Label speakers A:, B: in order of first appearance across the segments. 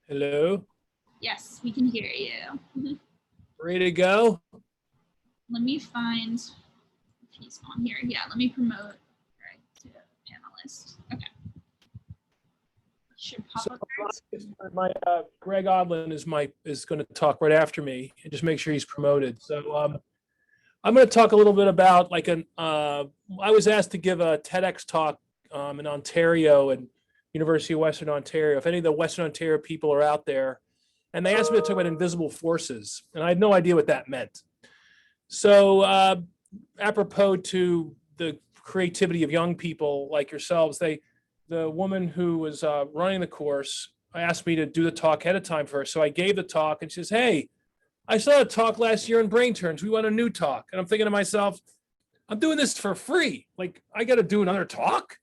A: Hello.
B: Yes, we can hear you.
A: Ready to go?
B: Let me find if he's on here. Yeah, let me promote Greg to panelist. Okay. Should pop up first.
A: Greg Odland is going to talk right after me and just make sure he's promoted. So I'm going to talk a little bit about I was asked to give a TEDx talk in Ontario and University of Western Ontario. If any of the Western Ontario people are out there, and they asked me to talk about invisible forces, and I had no idea what that meant. So apropos to the creativity of young people like yourselves, the woman who was running the course asked me to do the talk ahead of time for her. So I gave the talk and she says, "Hey, I saw a talk last year in Brain Turns. We want a new talk." And I'm thinking to myself, I'm doing this for free. Like, I got to do another talk?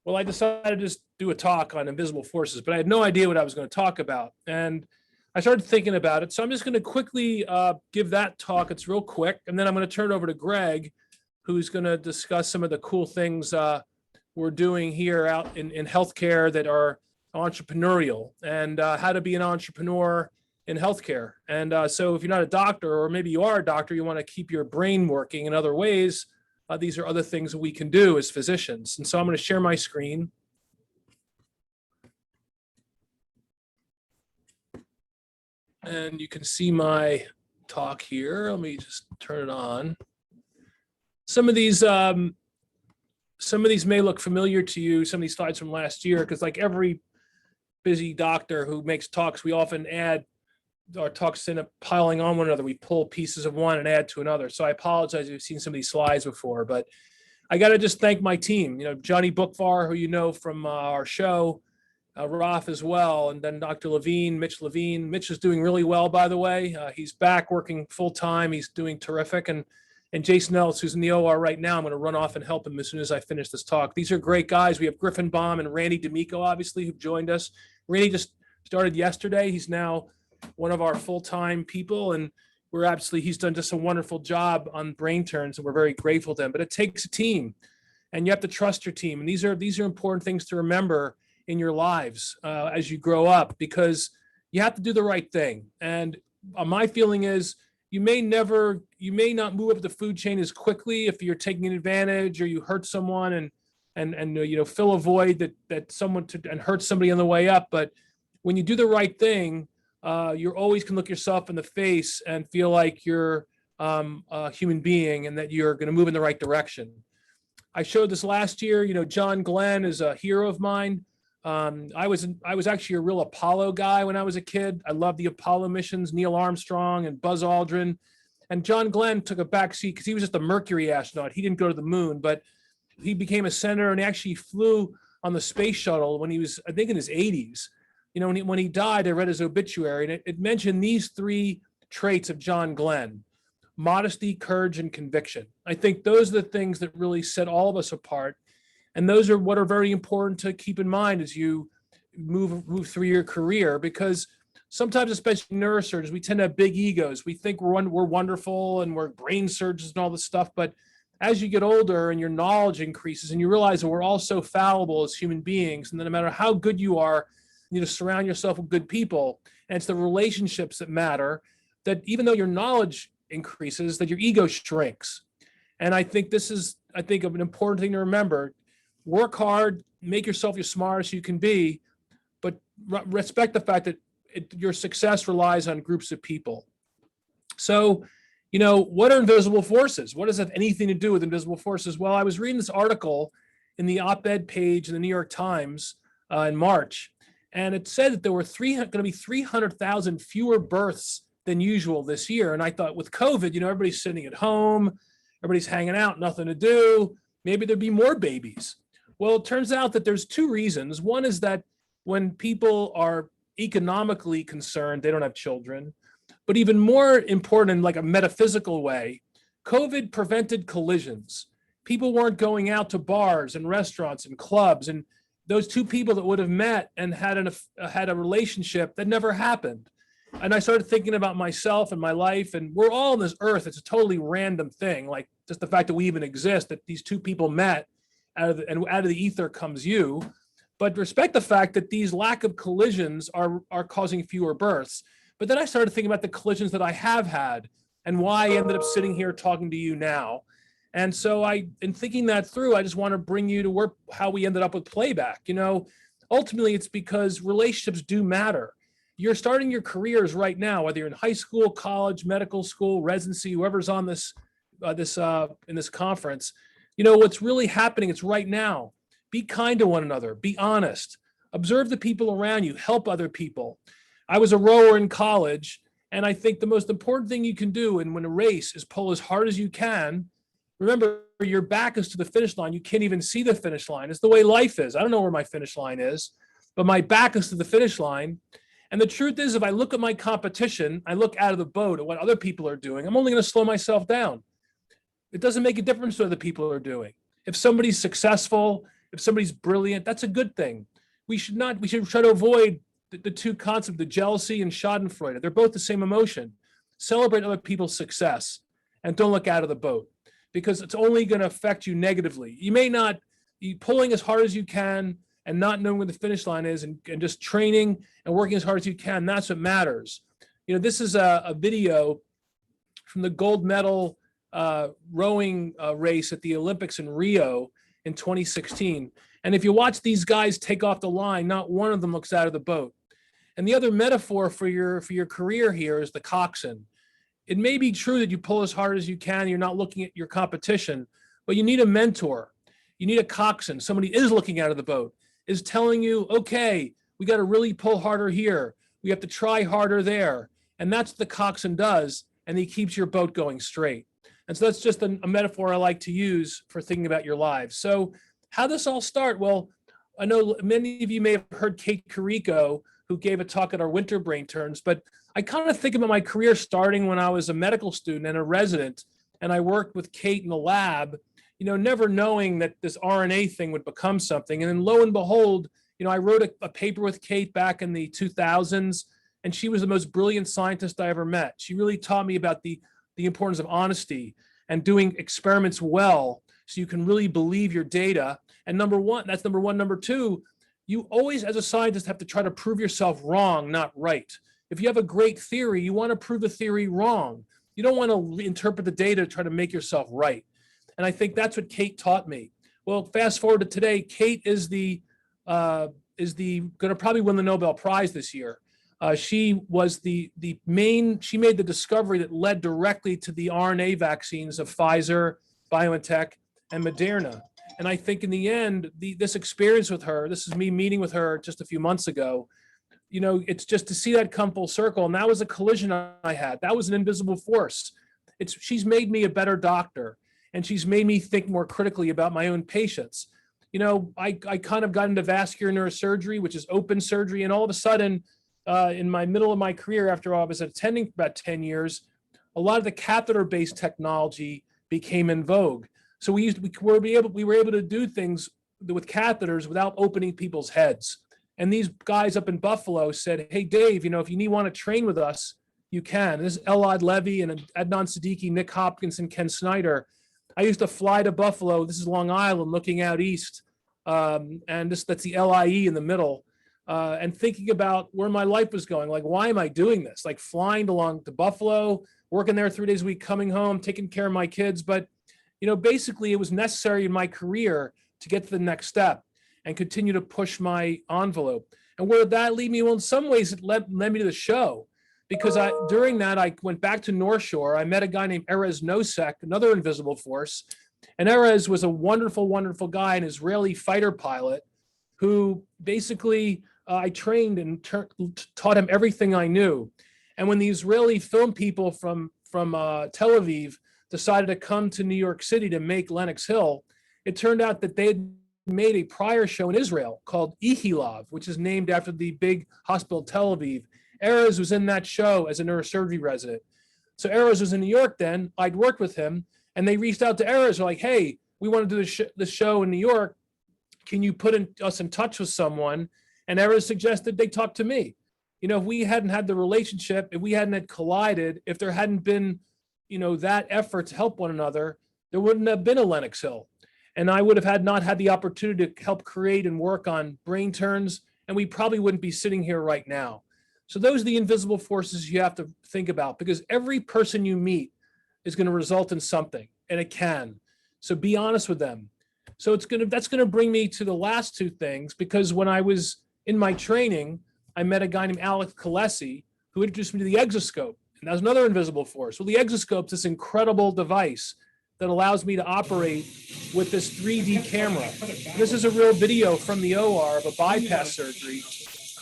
A: Well, I decided to just do a talk on invisible forces, but I had no idea what I was going to talk about. And I started thinking about it. So I'm just going to quickly give that talk. It's real quick. And then I'm going to turn it over to Greg, who's going to discuss some of the cool things we're doing here out in healthcare that are entrepreneurial, and how to be an entrepreneur in healthcare. And so if you're not a doctor, or maybe you are a doctor, you want to keep your brain working in other ways, these are other things that we can do as physicians. And so I'm going to share my screen. And you can see my talk here. Let me just turn it on. Some of these may look familiar to you, some of these slides from last year, because like every busy doctor who makes talks, we often add our talks in piling on one another. We pull pieces of one and add to another. So I apologize if you've seen some of these slides before, but I got to just thank my team. Johnny Bookvar, who you know from our show, Raf as well, and then Dr. Levine, Mitch Levine. Mitch is doing really well, by the way. He's back working full time. He's doing terrific. And Jason Ellis, who's in the OR right now. I'm going to run off and help him as soon as I finish this talk. These are great guys. We have Griffin Baum and Randy D'Amico, obviously, who've joined us. Randy just started yesterday. He's now one of our full-time people, and he's done just a wonderful job on Brain Turns, and we're very grateful to him. But it takes a team, and you have to trust your team. And these are important things to remember in your lives as you grow up, because you have to do the right thing. And my feeling is you may not move up the food chain as quickly if you're taking an advantage, or you hurt someone and fill a void that someone and hurt somebody on the way up. But when you do the right thing, you always can look yourself in the face and feel like you're a human being and that you're going to move in the right direction. I showed this last year. John Glenn is a hero of mine. I was actually a real Apollo guy when I was a kid. I loved the Apollo missions, Neil Armstrong and Buzz Aldrin. And John Glenn took a backseat because he was just a Mercury astronaut. He didn't go to the moon, but he became a senator and actually flew on the space shuttle when he was, I think, in his 80s. When he died, I read his obituary, and it mentioned these three traits of John Glenn: modesty, courage, and conviction. I think those are the things that really set all of us apart. And those are what are very important to keep in mind as you move through your career, because sometimes, especially neurosurgeons, we tend to have big egos. We think we're wonderful and we're brain surgeons and all this stuff. But as you get older and your knowledge increases and you realize that we're all so fallible as human beings, and that no matter how good you are, you need to surround yourself with good people. And it's the relationships that matter, that even though your knowledge increases, that your ego shrinks. And I think this is, an important thing to remember. Work hard, make yourself as smart as you can be, but respect the fact that your success relies on groups of people. So, what are invisible forces? What does that have anything to do with invisible forces? Well, I was reading this article in the op-ed page in the New York Times in March, and it said that there were going to be 300,000 fewer births than usual this year. And I thought, with COVID, everybody's sitting at home, everybody's hanging out, nothing to do. Maybe there'd be more babies. Well, it turns out that there's two reasons. One is that when people are economically concerned, they don't have children. But even more important, in like a metaphysical way, COVID prevented collisions. People weren't going out to bars and restaurants and clubs, and those two people that would have met and had a relationship, that never happened. And I started thinking about myself and my life, and we're all on this earth. It's a totally random thing, like just the fact that we even exist, that these two people met, out of the ether comes you. but respect the fact that these lack of collisions are causing fewer births. But then I started thinking about the collisions that I have had and why I ended up sitting here talking to you now. And so in thinking that through, I just want to bring you to how we ended up with Playback. Ultimately, it's because relationships do matter. You're starting your careers right now, whether you're in high school, college, medical school, residency, whoever's on this in this conference. What's really happening, it's right now. Be kind to one another, be honest, observe the people around you, help other people. I was a rower in college, and I think the most important thing you can do when a race is pull as hard as you can. Remember, your back is to the finish line. You can't even see the finish line. It's the way life is. I don't know where my finish line is, but my back is to the finish line. And the truth is, if I look at my competition, I look out of the boat at what other people are doing, I'm only going to slow myself down. It doesn't make a difference what other people are doing. If somebody's successful, if somebody's brilliant, that's a good thing. We should try to avoid the two concepts, the jealousy and schadenfreude. They're both the same emotion. Celebrate other people's success and don't look out of the boat, because it's only going to affect you negatively. You may not be pulling as hard as you can and not knowing where the finish line is, and just training and working as hard as you can. That's what matters. This is a video from the gold medal rowing race at the Olympics in Rio in 2016. And if you watch these guys take off the line, not one of them looks out of the boat. And the other metaphor for your career here is the coxswain. It may be true that you pull as hard as you can, you're not looking at your competition, but you need a mentor. You need a coxswain. Somebody is looking out of the boat, is telling you, okay, we got to really pull harder here. We have to try harder there. And that's what the coxswain does. And he keeps your boat going straight. And so that's just a metaphor I like to use for thinking about your lives. So how this all start? Well, I know many of you may have heard Kate Carrico, who gave a talk at our winter brain turns, but I kind of think about my career starting when I was a medical student and a resident, and I worked with Kate in the lab, never knowing that this RNA thing would become something. And then lo and behold, I wrote a paper with Kate back in the 2000s, and she was the most brilliant scientist I ever met. She really taught me about the importance of honesty and doing experiments well, so you can really believe your data. And that's number one. Number two, you always, as a scientist, have to try to prove yourself wrong, not right. If you have a great theory, you want to prove the theory wrong. You don't want to interpret the data to try to make yourself right. And I think that's what Kate taught me. Well, fast forward to today, Kate is going to probably win the Nobel Prize this year. She was she made the discovery that led directly to the RNA vaccines of Pfizer, BioNTech, and Moderna. And I think in the end, this experience with her, this is me meeting with her just a few months ago, it's just to see that come full circle. And that was a collision I had. That was an invisible force. She's made me a better doctor, and she's made me think more critically about my own patients. I kind of got into vascular neurosurgery, which is open surgery. And all of a sudden, in my middle of my career, after I was attending for about 10 years, a lot of the catheter-based technology became in vogue. So we were able to do things with catheters without opening people's heads. And these guys up in Buffalo said, hey, Dave, if you want to train with us, you can. This is Elad Levy and Adnan Siddiqui, Nick Hopkins, and Ken Snyder. I used to fly to Buffalo. This is Long Island, looking out east. And that's the LIE in the middle. And thinking about where my life was going. Like, why am I doing this? Like flying along to Buffalo, working there 3 days a week, coming home, taking care of my kids. But basically it was necessary in my career to get to the next step and continue to push my envelope. And where did that lead me? Well, in some ways it led me to the show, because during that, I went back to North Shore. I met a guy named Erez Nosek, another invisible force. And Erez was a wonderful, wonderful guy, an Israeli fighter pilot who basically I trained and taught him everything I knew. And when the Israeli film people from Tel Aviv decided to come to New York City to make Lenox Hill, it turned out that they had made a prior show in Israel called Ichilov, which is named after the big hospital Tel Aviv. Erez was in that show as a neurosurgery resident. So Erez was in New York then. I'd worked with him, and they reached out to Erez. They're like, hey, we want to do this show in New York. Can you put us in touch with someone? And Erez suggested they talk to me. If we hadn't had the relationship, if we hadn't had collided, if there hadn't been, that effort to help one another, there wouldn't have been a Lenox Hill. And I would have not had the opportunity to help create and work on brain turns, and we probably wouldn't be sitting here right now. So those are the invisible forces you have to think about, because every person you meet is going to result in something, and it can. So be honest with them. So that's going to bring me to the last two things, because when I was in my training, I met a guy named Alex Kalesi who introduced me to the Exoscope, and that was another invisible force. Well, the Exoscope is this incredible device that allows me to operate with this 3D camera. This is a real video from the OR of a bypass surgery.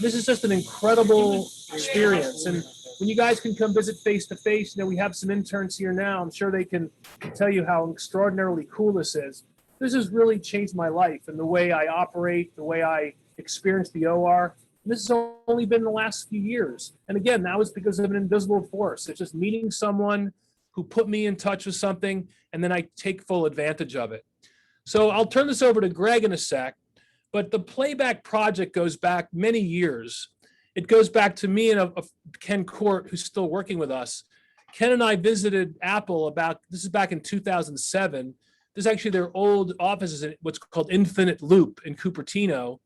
A: This is just an incredible experience. And when you guys can come visit face to face, we have some interns here now. I'm sure they can tell you how extraordinarily cool this is. This has really changed my life and the way I operate, the way I experience the OR. And this has only been the last few years. And again, that was because of an invisible force. It's just meeting someone who put me in touch with something, and then I take full advantage of it. So I'll turn this over to Greg in a sec, but the Playback project goes back many years. It goes back to me and Ken Court, who's still working with us. Ken and I visited Apple this is back in 2007. This is actually their old offices in what's called Infinite Loop in Cupertino.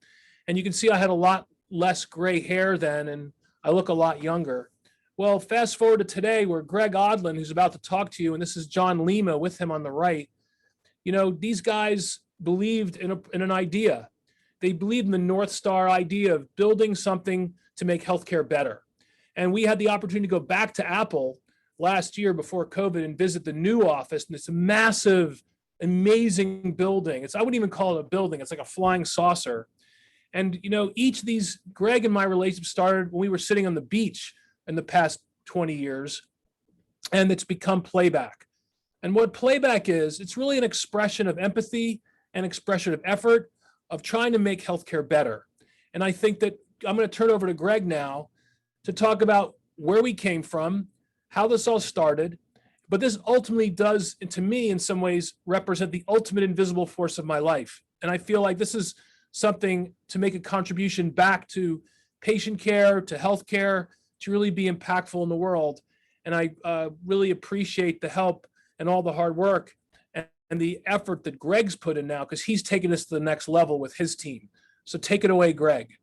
A: And you can see I had a lot less gray hair then, and I look a lot younger. Well, fast forward to today, where Greg Odland, who's about to talk to you, and this is John Lima with him on the right. These guys believed in an idea. They believed in the North Star idea of building something to make healthcare better. And we had the opportunity to go back to Apple last year before COVID and visit the new office. And it's a massive, amazing building. I wouldn't even call it a building. It's like a flying saucer. And, each of these, Greg and my relationship started when we were sitting on the beach in the past 20 years, and it's become Playback. And what Playback is, it's really an expression of empathy, an expression of effort, of trying to make healthcare better. And I think that I'm going to turn over to Greg now to talk about where we came from, how this all started. But this ultimately does, to me, in some ways, represent the ultimate invisible force of my life. And I feel like this is something to make a contribution back to patient care, to healthcare, to really be impactful in the world. And I really appreciate the help and all the hard work and the effort that Greg's put in now, because he's taken us to the next level with his team. So take it away, Greg.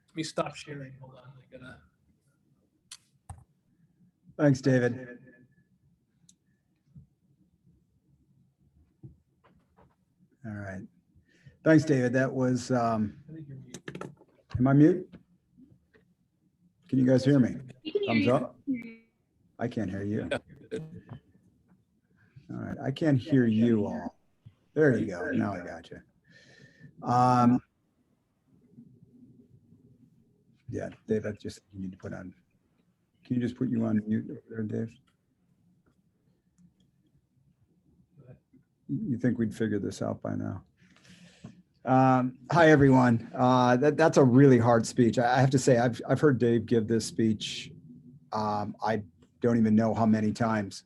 A: Let me stop sharing. Hold on.
C: Thanks, David. All right. Thanks, David. That was, am I mute? Can you guys hear me? Thumbs up? I can't hear you. All right. I can't hear you all. There you go. Now I got you. Yeah, Dave, I just need to put on. Can you just put you on mute over there, Dave? You think we'd figure this out by now? Hi, everyone. That's a really hard speech. I have to say, I've heard Dave give this speech. I don't even know how many times.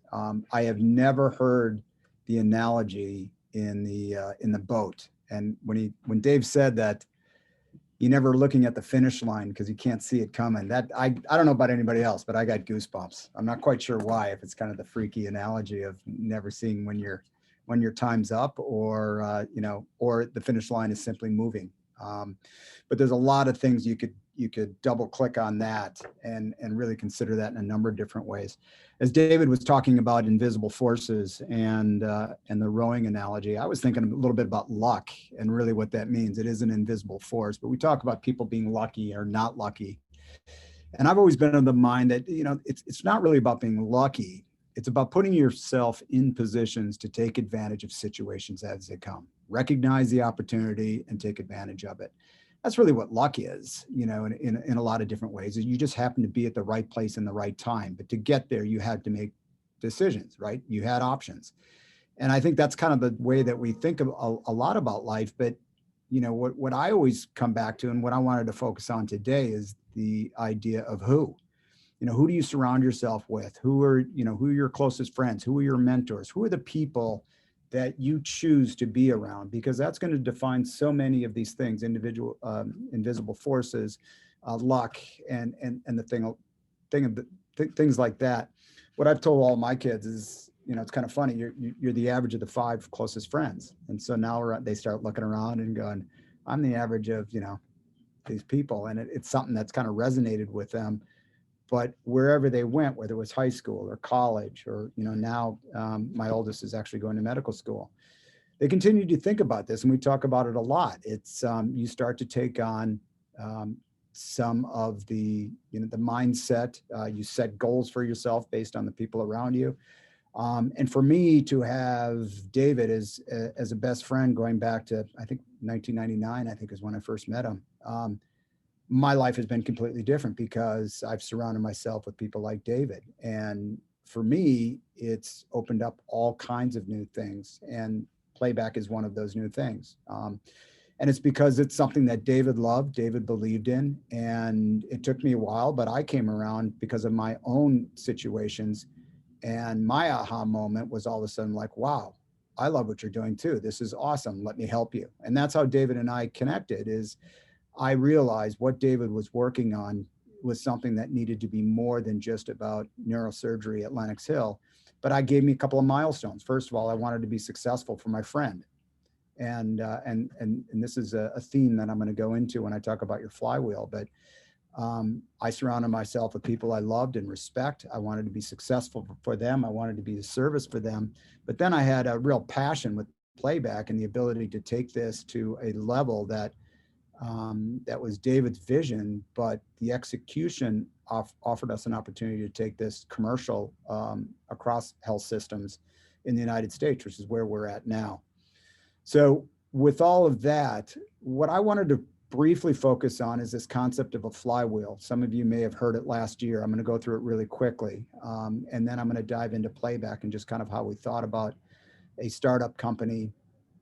C: I have never heard the analogy in the boat. And when Dave said that, you're never looking at the finish line because you can't see it coming. That I don't know about anybody else, but I got goosebumps. I'm not quite sure why, if it's kind of the freaky analogy of never seeing when your time's up, or or the finish line is simply moving. But there's a lot of things you could double click on that and really consider that in a number of different ways. As David was talking about invisible forces and the rowing analogy, I was thinking a little bit about luck and really what that means. It is an invisible force, but we talk about people being lucky or not lucky. And I've always been of the mind that, it's not really about being lucky. It's about putting yourself in positions to take advantage of situations as they come. Recognize the opportunity and take advantage of it. That's really what luck is, in a lot of different ways. You just happen to be at the right place in the right time. But to get there, you had to make decisions, right? You had options. And I think that's kind of the way that we think of a lot about life. But, what I always come back to and what I wanted to focus on today is the idea of who. Who do you surround yourself with? Who are your closest friends? Who are your mentors? Who are the people that you choose to be around? Because that's going to define so many of these things, individual, invisible forces, luck, and the things like that. What I've told all my kids is, it's kind of funny. You're the average of the 5 closest friends. And so now they start looking around and going, I'm the average of, these people. And it's something that's kind of resonated with them. But wherever they went, whether it was high school or college, or, now my oldest is actually going to medical school, they continue to think about this. And we talk about it a lot. It's you start to take on some of the, the mindset, you set goals for yourself based on the people around you. And for me to have David as a best friend going back to, I think 1999, I think is when I first met him. My life has been completely different because I've surrounded myself with people like David. And for me, it's opened up all kinds of new things. And Playback is one of those new things. And it's because it's something that David loved, David believed in, and it took me a while, but I came around because of my own situations. And my aha moment was all of a sudden like, wow, I love what you're doing too. This is awesome. Let me help you. And that's how David and I connected. Is I realized what David was working on was something that needed to be more than just about neurosurgery at Lenox Hill. But I gave me a couple of milestones. First of all, I wanted to be successful for my friend. And this is a theme that I'm going to go into when I talk about your flywheel. But I surrounded myself with people I loved and respect. I wanted to be successful for them. I wanted to be of service for them. But then I had a real passion with Playback and the ability to take this to a level that that was David's vision, but the execution offered us an opportunity to take this commercial across health systems in the United States, which is where we're at now. So with all of that, what I wanted to briefly focus on is this concept of a flywheel. Some of you may have heard it last year. I'm going to go through it really quickly. And then I'm going to dive into Playback and just kind of how we thought about a startup company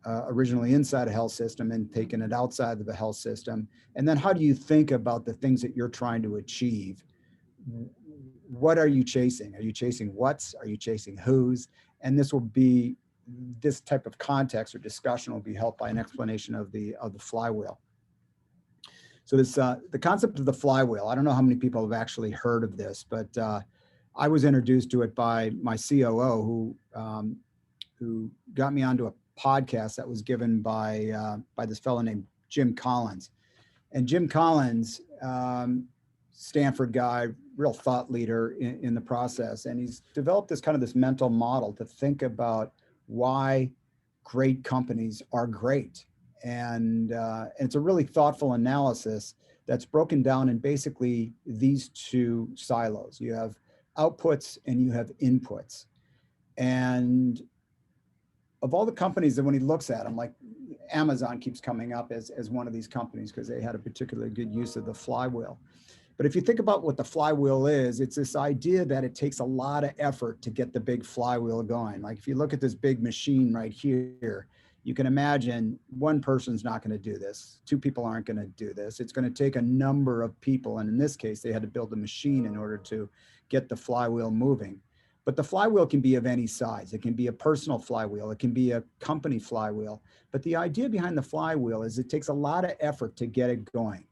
C: originally inside a health system and taking it outside of the health system. And then how do you think about the things that you're trying to achieve? What are you chasing? Are you chasing what's? Are you chasing who's? And this type of context or discussion will be helped by an explanation of the flywheel. So the concept of the flywheel, I don't know how many people have actually heard of this, but I was introduced to it by my COO who got me onto a podcast that was given by this fellow named Jim Collins. And Jim Collins, Stanford guy, real thought leader in the process. And he's developed this mental model to think about why great companies are great. And it's a really thoughtful analysis that's broken down in basically these two silos. You have outputs and you have inputs. And of all the companies that when he looks at them, like Amazon keeps coming up as one of these companies because they had a particularly good use of the flywheel. But if you think about what the flywheel is, it's this idea that it takes a lot of effort to get the big flywheel going. Like if you look at this big machine right here, you can imagine one person's not going to do this. 2 people aren't going to do this. It's going to take a number of people. And in this case, they had to build a machine in order to get the flywheel moving. But the flywheel can be of any size. It can be a personal flywheel. It can be a company flywheel. But the idea behind the flywheel is it takes a lot of effort to get it going.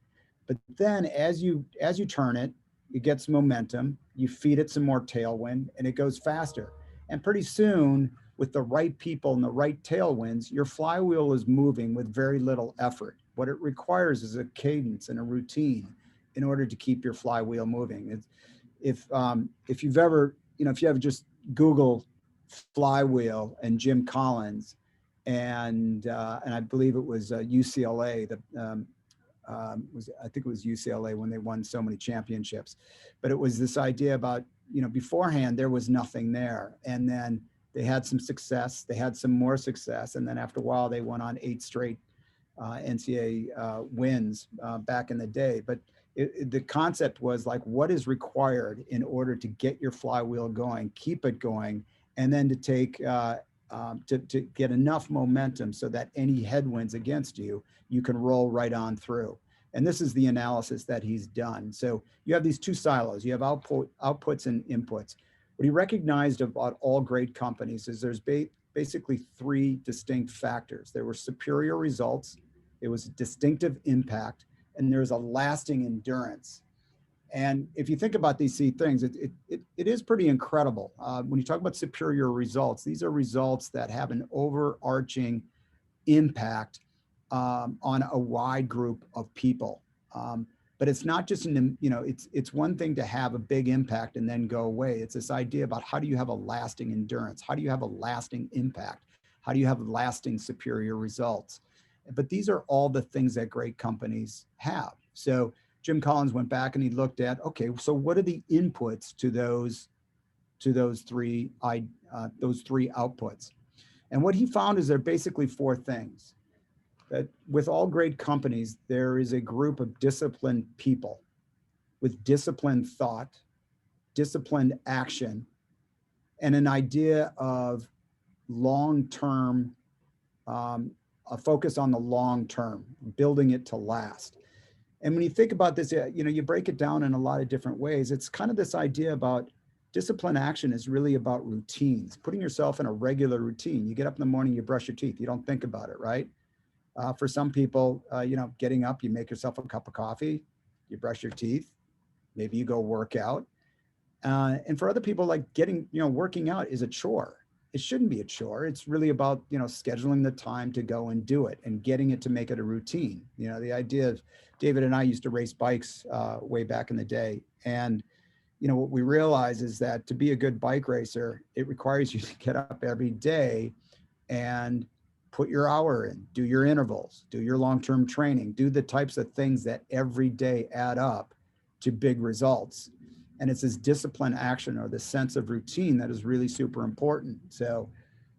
C: But then as you turn it, it gets momentum, you feed it some more tailwind, and it goes faster. And pretty soon, with the right people and the right tailwinds, your flywheel is moving with very little effort. What it requires is a cadence and a routine in order to keep your flywheel moving. If you've ever, if you ever just Google flywheel and Jim Collins, and I believe it was UCLA, I think it was UCLA when they won so many championships, but it was this idea about, beforehand there was nothing there. And then they had some success, they had some more success. And then after a while they went on 8 straight NCAA wins back in the day. But the concept was like, what is required in order to get your flywheel going, keep it going, and then to take, to get enough momentum so that any headwinds against you, you can roll right on through. And this is the analysis that he's done. So you have these 2 silos. You have outputs and inputs. What he recognized about all great companies is there's basically 3 distinct factors. There were superior results, there was a distinctive impact, and there's a lasting endurance. And if you think about these things, it is pretty incredible. When you talk about superior results, these are results that have an overarching impact on a wide group of people. But it's not just it's one thing to have a big impact and then go away. It's this idea about how do you have a lasting endurance? How do you have a lasting impact? How do you have lasting superior results? But these are all the things that great companies have. So Jim Collins went back and he looked at, okay, so what are the inputs to those three outputs? And what he found is there are basically four things. That with all great companies, there is a group of disciplined people with disciplined thought, disciplined action, and an idea of long-term, a focus on the long term, building it to last. And when you think about this, you break it down in a lot of different ways. It's kind of this idea about disciplined action is really about routines, putting yourself in a regular routine. You get up in the morning, you brush your teeth, you don't think about it, right? For some people, getting up, you make yourself a cup of coffee, you brush your teeth, maybe you go work out. And for other people, like working out is a chore. It shouldn't be a chore. It's really about, scheduling the time to go and do it and getting it to make it a routine. The idea of David and I used to race bikes way back in the day. And, what we realize is that to be a good bike racer, it requires you to get up every day and put your hour in, do your intervals, do your long-term training, do the types of things that every day add up to big results. And it's this discipline action or this sense of routine that is really super important. So,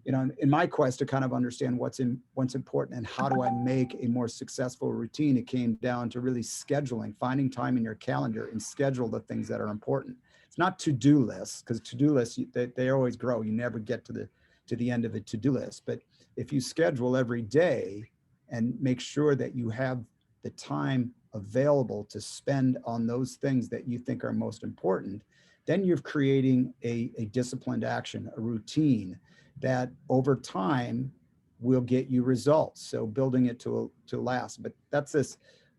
C: in my quest to kind of understand what's important and how do I make a more successful routine, it came down to really scheduling, finding time in your calendar and schedule the things that are important. It's not to-do lists, because to-do lists, they always grow. You never get to the end of a to-do list. But if you schedule every day and make sure that you have the time available to spend on those things that you think are most important, then you're creating a disciplined action, a routine that over time will get you results. So building it to last. But that's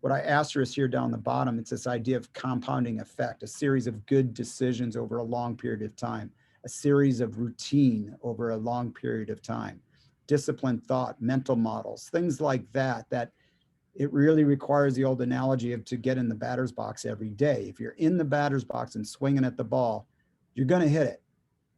C: what I asterisk here down the bottom. It's this idea of compounding effect, a series of good decisions over a long period of time, a series of routine over a long period of time, disciplined thought, mental models, things like that it really requires the old analogy of to get in the batter's box every day. If you're in the batter's box and swinging at the ball, you're going to hit it.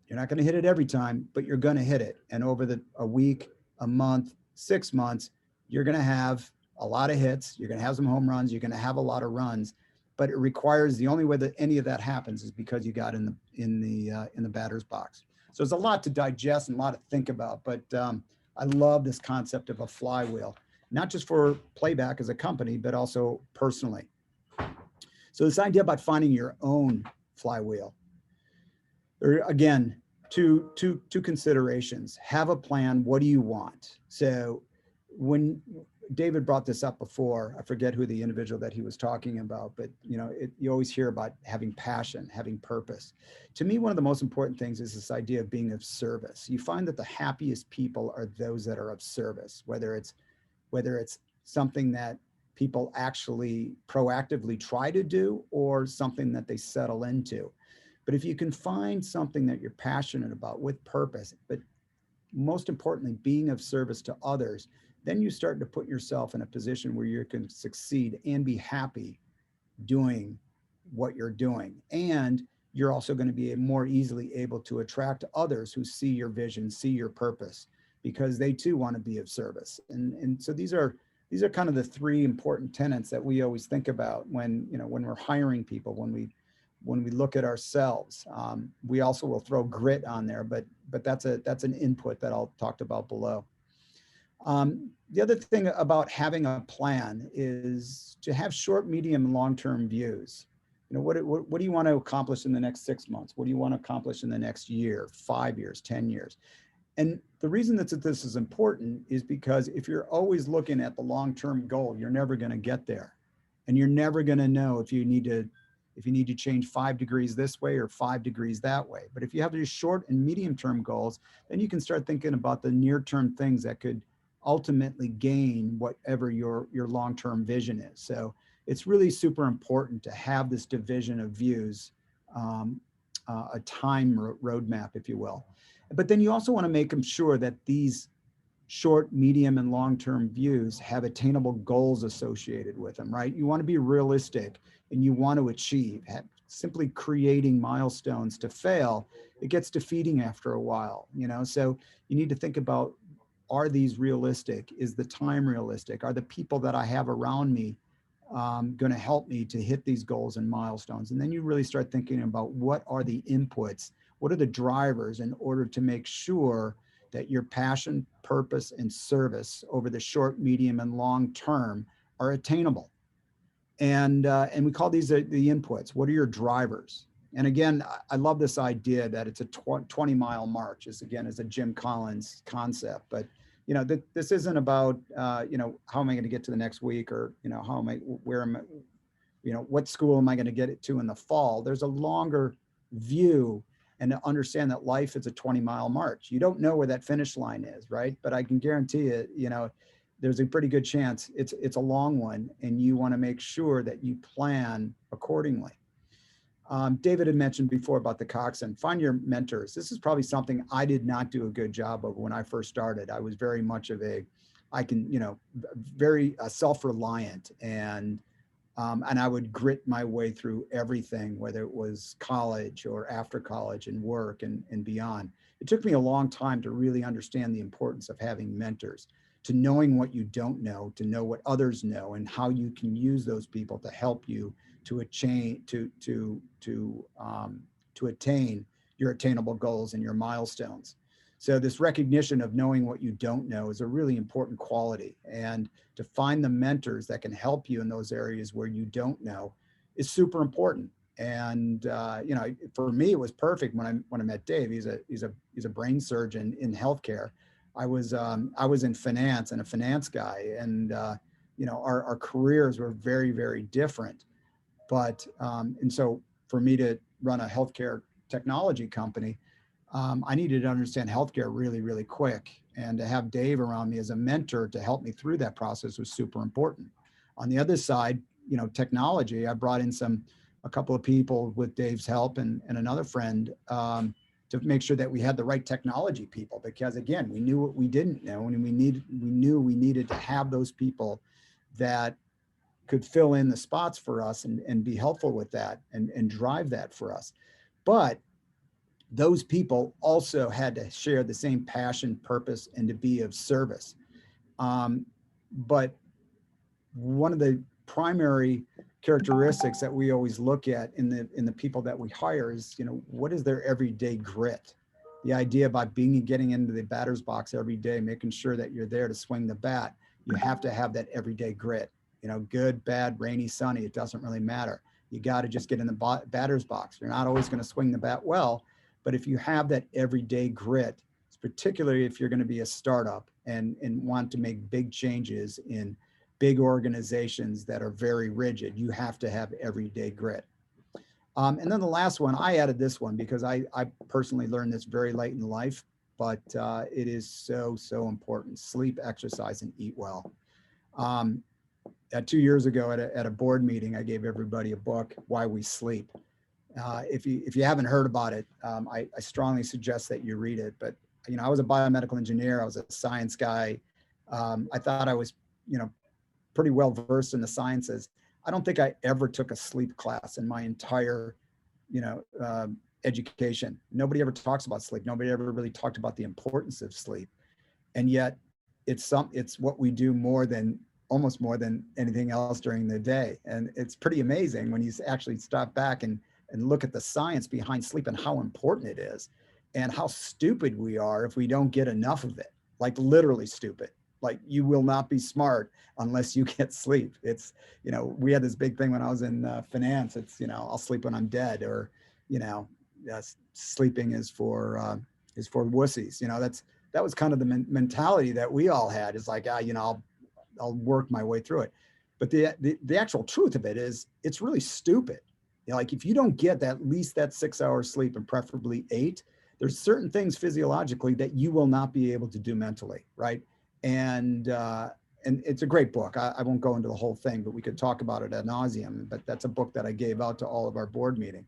C: You're not going to hit it every time, but you're going to hit it. And over a week, a month, 6 months, you're going to have a lot of hits. You're going to have some home runs. You're going to have a lot of runs. But it requires, the only way that any of that happens is because you got in the batter's box. So there's a lot to digest and a lot to think about. But I love this concept of a flywheel, not just for Playback as a company, but also personally. So this idea about finding your own flywheel. Again, two considerations. Have a plan. What do you want? So when David brought this up before, I forget who the individual that he was talking about, but you always hear about having passion, having purpose. To me, one of the most important things is this idea of being of service. You find that the happiest people are those that are of service, whether it's something that people actually proactively try to do or something that they settle into. But if you can find something that you're passionate about with purpose, but most importantly, being of service to others, then you start to put yourself in a position where you can succeed and be happy doing what you're doing. And you're also going to be more easily able to attract others who see your vision, see your purpose, because they too want to be of service. And so these are kind of the three important tenets that we always think about when we're hiring people, when we look at ourselves. We also will throw grit on there, but that's an input that I'll talk about below. The other thing about having a plan is to have short, medium, and long-term views. What do you want to accomplish in the next 6 months? What do you want to accomplish in the next year, 5 years, 10 years? And the reason that this is important is because if you're always looking at the long-term goal, you're never going to get there. And you're never going to know if you need to change 5 degrees this way or 5 degrees that way. But if you have these short and medium-term goals, then you can start thinking about the near-term things that could ultimately gain whatever your long-term vision is. So it's really super important to have this division of views, a time roadmap, if you will. But then you also want to make them sure that these short, medium, and long-term views have attainable goals associated with them, right? You want to be realistic and you want to achieve. Simply creating milestones to fail, it gets defeating after a while, you know? So you need to think about, are these realistic? Is the time realistic? Are the people that I have around me going to help me to hit these goals and milestones? And then you really start thinking about, what are the inputs? What are the drivers in order to make sure that your passion, purpose, and service over the short, medium, and long term are attainable? And we call these the inputs. What are your drivers? And again, I love this idea that it's a 20-mile march. This again is a Jim Collins concept, but you know, this isn't about you know, how am I going to get to the next week, or you know, where am I, you know, what school am I going to get it to in the fall? There's a longer view, and to understand that life is a 20-mile march. You don't know where that finish line is, right? But I can guarantee it, you know, there's a pretty good chance it's a long one, and you want to make sure that you plan accordingly. David had mentioned before about the coxswain. Find your mentors. This is probably something I did not do a good job of when I first started. I was very much of a, you know, very self-reliant, and I would grit my way through everything, whether it was college or after college and work and beyond. It took me a long time to really understand the importance of having mentors, to knowing what you don't know, to know what others know, and how you can use those people to help you to attain your attainable goals and your milestones. So this recognition of knowing what you don't know is a really important quality, and to find the mentors that can help you in those areas where you don't know is super important. And you know, for me, it was perfect when I met Dave. He's a brain surgeon in healthcare. I was in finance and a finance guy, and you know, our careers were very, very different. But and so for me to run a healthcare technology company, I needed to understand healthcare really, really quick. And to have Dave around me as a mentor to help me through that process was super important. On the other side, you know, technology, I brought in a couple of people with Dave's help and another friend to make sure that we had the right technology people, because again, we knew what we didn't know, and we knew we needed to have those people that could fill in the spots for us and be helpful with that and drive that for us. But those people also had to share the same passion, purpose, and to be of service. But one of the primary characteristics that we always look at in the people that we hire is, you know, what is their everyday grit? The idea about getting into the batter's box every day, making sure that you're there to swing the bat. You have to have that everyday grit. You know, good, bad, rainy, sunny, it doesn't really matter. You got to just get in the batter's box. You're not always going to swing the bat well, but if you have that everyday grit, particularly if you're going to be a startup and want to make big changes in big organizations that are very rigid, you have to have everyday grit. And then the last one, I added this one because I personally learned this very late in life, but it is so, so important. Sleep, exercise, and eat well. 2 years ago at a board meeting, I gave everybody a book, Why We Sleep. If you haven't heard about it, I strongly suggest that you read it. But you know, I was a biomedical engineer. I was a science guy. I thought I was, you know, pretty well versed in the sciences. I don't think I ever took a sleep class in my entire, you know, education. Nobody ever talks about sleep. Nobody ever really talked about the importance of sleep. And yet, it's what we do almost more than anything else during the day. And it's pretty amazing when you actually stop back and look at the science behind sleep and how important it is, and how stupid we are if we don't get enough of it. Like literally stupid. Like you will not be smart unless you get sleep. It's, you know, we had this big thing when I was in finance. It's, you know, I'll sleep when I'm dead, or, you know, sleeping is for wussies. You know, that was kind of the mentality that we all had. It's like, you know, I'll work my way through it. But the actual truth of it is, it's really stupid. You know, like if you don't get at least that 6 hours sleep, and preferably 8, there's certain things physiologically that you will not be able to do mentally, right? And and it's a great book. I won't go into the whole thing, but we could talk about it ad nauseum. But that's a book that I gave out to all of our board meeting,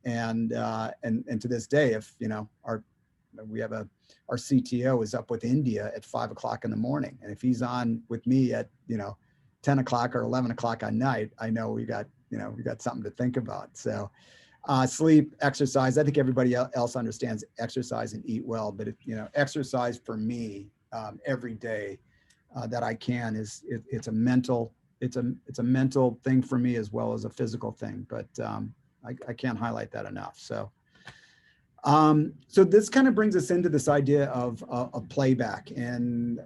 C: and to this day, if you know, our CTO is up with India at 5 o'clock in the morning, and if he's on with me at 10 o'clock or 11 o'clock at night, I know we got something to think about. So sleep, exercise. I think everybody else understands exercise and eat well, but exercise for me every day that I can it's a mental thing for me as well as a physical thing. But I can't highlight that enough. So this kind of brings us into this idea of playback, and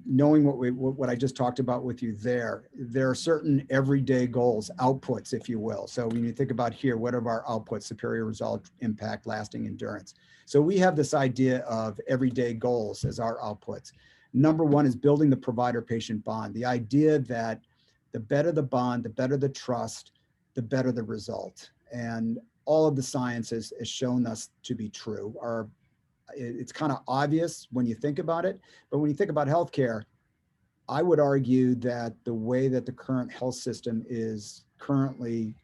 C: knowing what I just talked about with you there are certain everyday goals, outputs, if you will. So when you think about here, what are our outputs? Superior result, impact, lasting endurance. So we have this idea of everyday goals as our outputs. Number one is building the provider-patient bond. The idea that the better the bond, the better the trust, the better the result. And all of the science has shown us to be true. It's kind of obvious when you think about it, but when you think about healthcare, I would argue that the way that the current health system is currently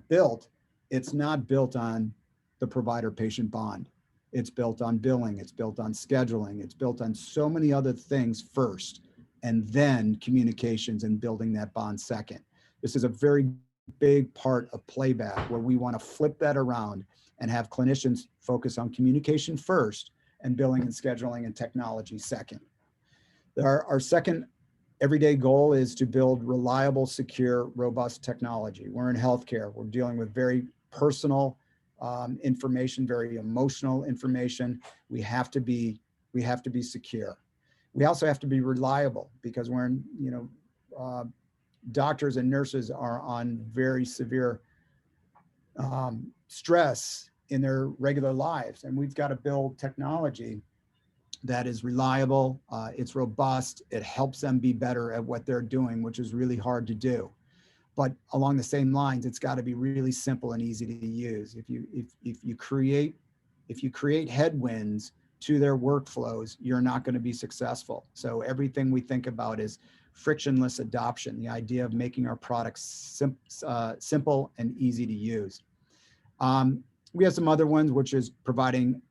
C: built, it's not built on the provider-patient bond. It's built on billing, it's built on scheduling, it's built on so many other things first, and then communications and building that bond second. This is a very big part of Playback, where we want to flip that around and have clinicians focus on communication first and billing and scheduling and technology second. Our second everyday goal is to build reliable, secure, robust technology. We're in healthcare. We're dealing with very personal information, very emotional information. We have to be secure. We also have to be reliable, because we're in, doctors and nurses are on very severe stress in their regular lives. And we've got to build technology that is reliable, it's robust, it helps them be better at what they're doing, which is really hard to do. But along the same lines, it's got to be really simple and easy to use. If you create headwinds to their workflows, you're not going to be successful. So everything we think about is frictionless adoption, the idea of making our products simple and easy to use. We have some other ones, which is providing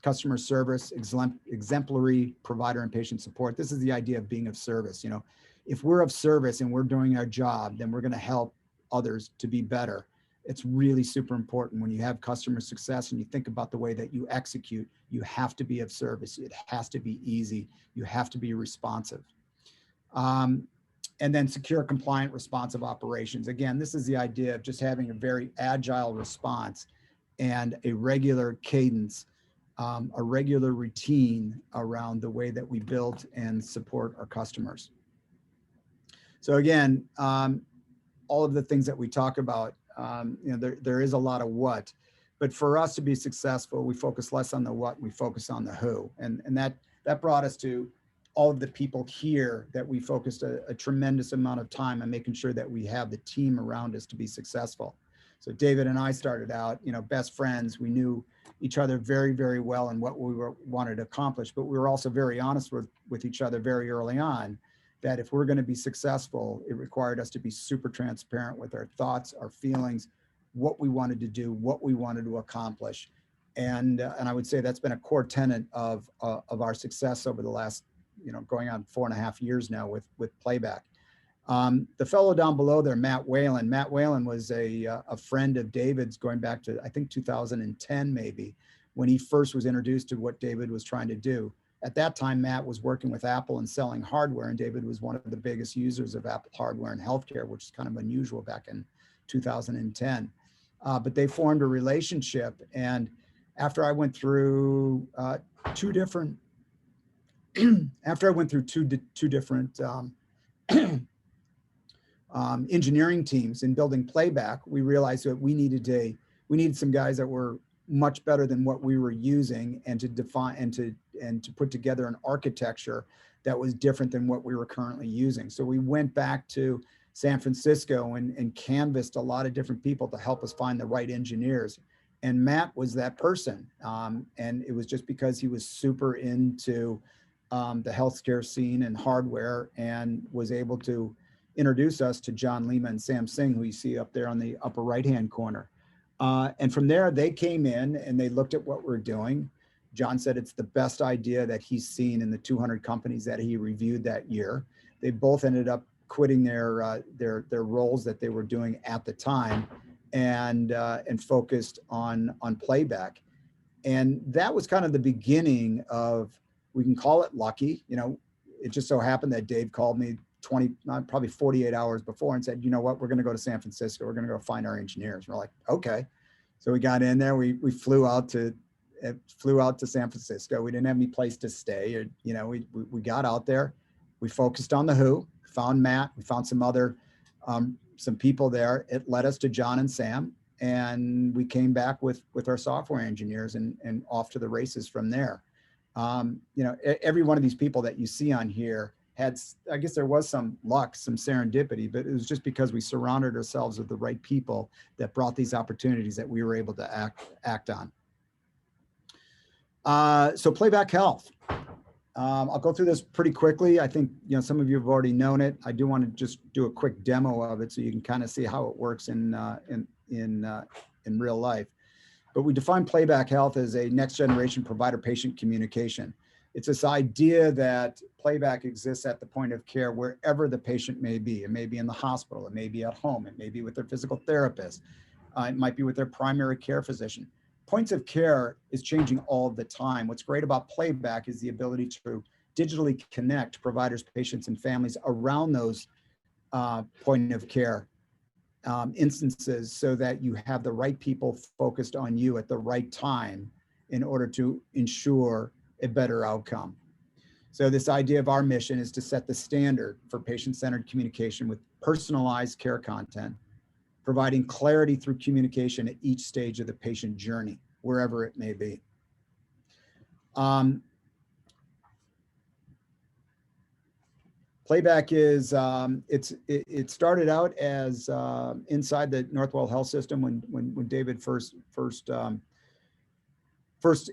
C: customer service, exemplary provider and patient support. This is the idea of being of service. If we're of service and we're doing our job, then we're going to help others to be better. It's really super important when you have customer success and you think about the way that you execute, you have to be of service. It has to be easy. You have to be responsive. And then secure, compliant, responsive operations. Again, this is the idea of just having a very agile response and a regular cadence, a regular routine around the way that we build and support our customers. So again, all of the things that we talk about, there is a lot of what, but for us to be successful, we focus less on the what, we focus on the who. And that brought us to all of the people here that we focused a tremendous amount of time on making sure that we have the team around us to be successful. So David and I started out, best friends. We knew each other very, very well and what we wanted to accomplish, but we were also very honest with each other very early on that if we're going to be successful, it required us to be super transparent with our thoughts, our feelings, what we wanted to do, what we wanted to accomplish. And I would say that's been a core tenet of our success over the last, going on 4.5 years now with Playback. The fellow down below there, Matt Whalen. Matt Whalen was a friend of David's going back to, I think, 2010 maybe, when he first was introduced to what David was trying to do. At that time, Matt was working with Apple and selling hardware, and David was one of the biggest users of Apple hardware in healthcare, which is kind of unusual back in 2010. But they formed a relationship, and after I went through two different engineering teams in building Playback, we realized that we needed some guys that were much better than what we were using, and to define and to put together an architecture that was different than what we were currently using. So we went back to San Francisco and canvassed a lot of different people to help us find the right engineers. And Matt was that person. And it was just because he was super into the healthcare scene and hardware, and was able to introduce us to John Lima and Sam Singh, who you see up there on the upper right-hand corner. And from there, they came in and they looked at what we're doing. John said it's the best idea that he's seen in the 200 companies that he reviewed that year. They both ended up quitting their roles that they were doing at the time, and focused on playback. And that was kind of the beginning of, we can call it lucky. You know, it just so happened that Dave called me probably 48 hours before and said, you know what, we're going to go to San Francisco. We're going to go find our engineers. We're like, okay. So we got in there. We flew out to San Francisco. We didn't have any place to stay. Or, you know, we got out there. We focused on the who. Found Matt. We found some other some people there. It led us to John and Sam, and we came back with our software engineers and off to the races from there. You know, every one of these people that you see on here had, I guess there was some luck, some serendipity, but it was just because we surrounded ourselves with the right people that brought these opportunities that we were able to act on. So Playback Health. I'll go through this pretty quickly. I think, you know, some of you have already known it. I do want to just do a quick demo of it so you can kind of see how it works in real life. But we define Playback Health as a next generation provider-patient communication. It's this idea that Playback exists at the point of care wherever the patient may be. It may be in the hospital, it may be at home, it may be with their physical therapist, it might be with their primary care physician. Points of care is changing all the time. What's great about Playback is the ability to digitally connect providers, patients, and families around those point of care instances so that you have the right people focused on you at the right time in order to ensure a better outcome. So this idea of our mission is to set the standard for patient-centered communication with personalized care content, providing clarity through communication at each stage of the patient journey, wherever it may be. Playback is, it started out as inside the Northwell Health System when David first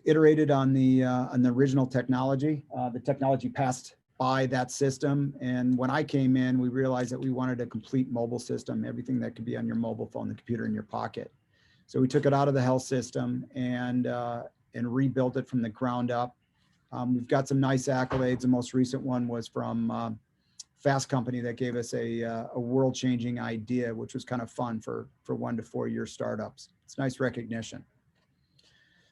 C: iterated on the original technology. The technology passed by that system, and when I came in, we realized that we wanted a complete mobile system, everything that could be on your mobile phone, the computer in your pocket. So we took it out of the health system and rebuilt it from the ground up. We've got some nice accolades. The most recent one was from Fast Company that gave us a world-changing idea, which was kind of fun for 1 to 4 year startups. It's nice recognition.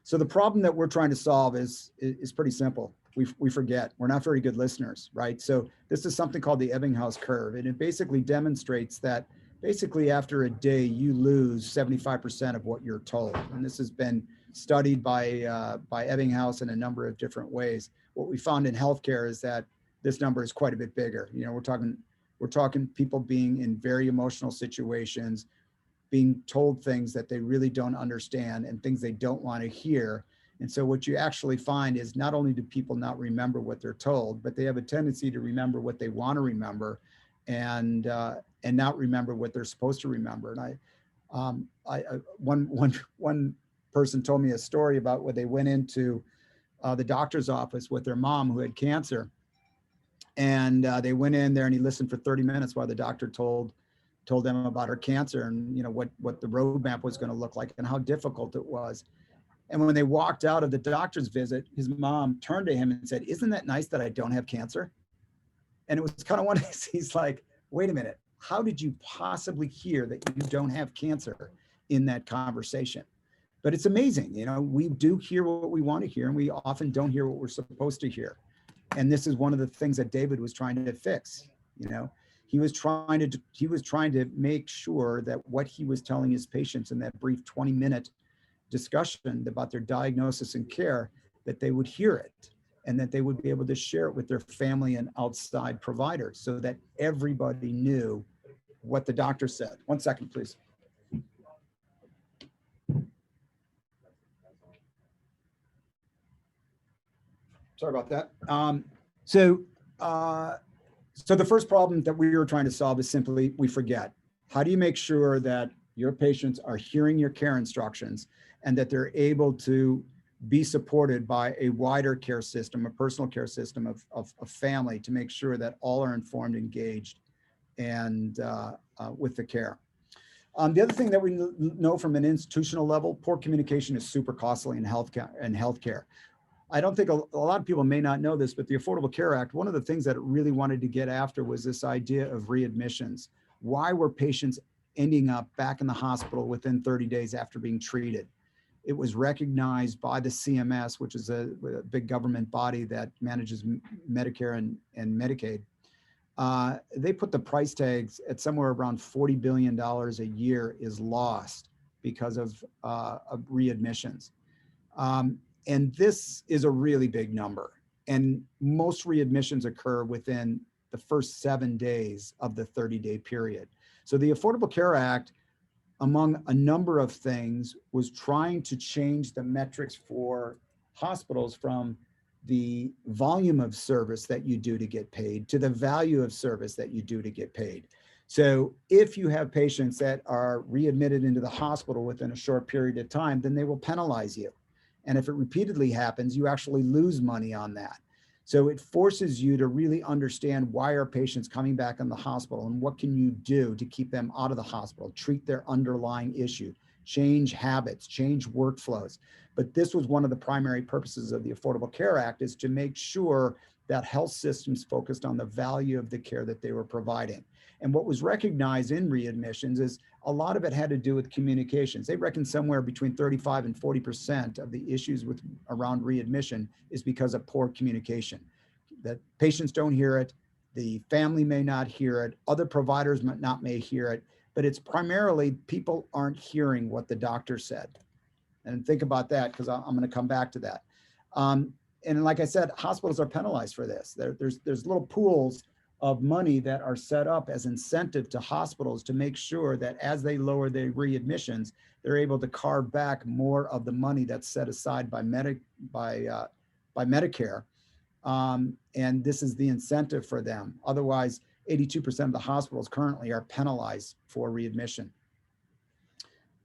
C: So the problem that we're trying to solve is pretty simple. We forget. We're not very good listeners, right? So this is something called the Ebbinghaus Curve, and it basically demonstrates that basically after a day, you lose 75% of what you're told. And this has been studied by Ebbinghaus in a number of different ways. What we found in healthcare is that this number is quite a bit bigger. You know, we're talking people being in very emotional situations, being told things that they really don't understand and things they don't want to hear. And so what you actually find is not only do people not remember what they're told, but they have a tendency to remember what they want to remember and not remember what they're supposed to remember. And one person told me a story about when they went into the doctor's office with their mom who had cancer. And they went in there and he listened for 30 minutes while the doctor told them about her cancer and, you know, what the roadmap was going to look like and how difficult it was. And when they walked out of the doctor's visit, his mom turned to him and said, "Isn't that nice that I don't have cancer?" And it was kind of one of these, he's like, wait a minute, how did you possibly hear that you don't have cancer in that conversation? But it's amazing, you know, we do hear what we want to hear and we often don't hear what we're supposed to hear. And this is one of the things that David was trying to fix. You know, he was trying to make sure that what he was telling his patients in that brief 20-minute discussion about their diagnosis and care, that they would hear it and that they would be able to share it with their family and outside providers so that everybody knew what the doctor said. 1 second, please. Sorry about that. So the first problem that we were trying to solve is simply we forget. How do you make sure that your patients are hearing your care instructions and that they're able to be supported by a wider care system, a personal care system of family, to make sure that all are informed, engaged, and with the care. The other thing that we know from an institutional level, poor communication is super costly in healthcare. I don't think a lot of people may not know this, but the Affordable Care Act, one of the things that it really wanted to get after was this idea of readmissions. Why were patients ending up back in the hospital within 30 days after being treated? It was recognized by the CMS, which is a big government body that manages Medicare and Medicaid. They put the price tags at somewhere around $40 billion a year is lost because of readmissions. And this is a really big number. And most readmissions occur within the first 7 days of the 30-day period. So the Affordable Care Act, among a number of things, was trying to change the metrics for hospitals from the volume of service that you do to get paid to the value of service that you do to get paid. So if you have patients that are readmitted into the hospital within a short period of time, then they will penalize you. And if it repeatedly happens, you actually lose money on that. So it forces you to really understand, why are patients coming back in the hospital, and what can you do to keep them out of the hospital, treat their underlying issue, change habits, change workflows. But this was one of the primary purposes of the Affordable Care Act, is to make sure that health systems focused on the value of the care that they were providing. And what was recognized in readmissions is a lot of it had to do with communications. They reckon somewhere between 35 and 40% of the issues around readmission is because of poor communication. That patients don't hear it, the family may not hear it, other providers may hear it, but it's primarily people aren't hearing what the doctor said. And think about that, because I'm going to come back to that. And like I said, hospitals are penalized for this. There's little pools of money that are set up as incentive to hospitals to make sure that as they lower their readmissions, they're able to carve back more of the money that's set aside by Medicare. And this is the incentive for them. Otherwise, 82% of the hospitals currently are penalized for readmission.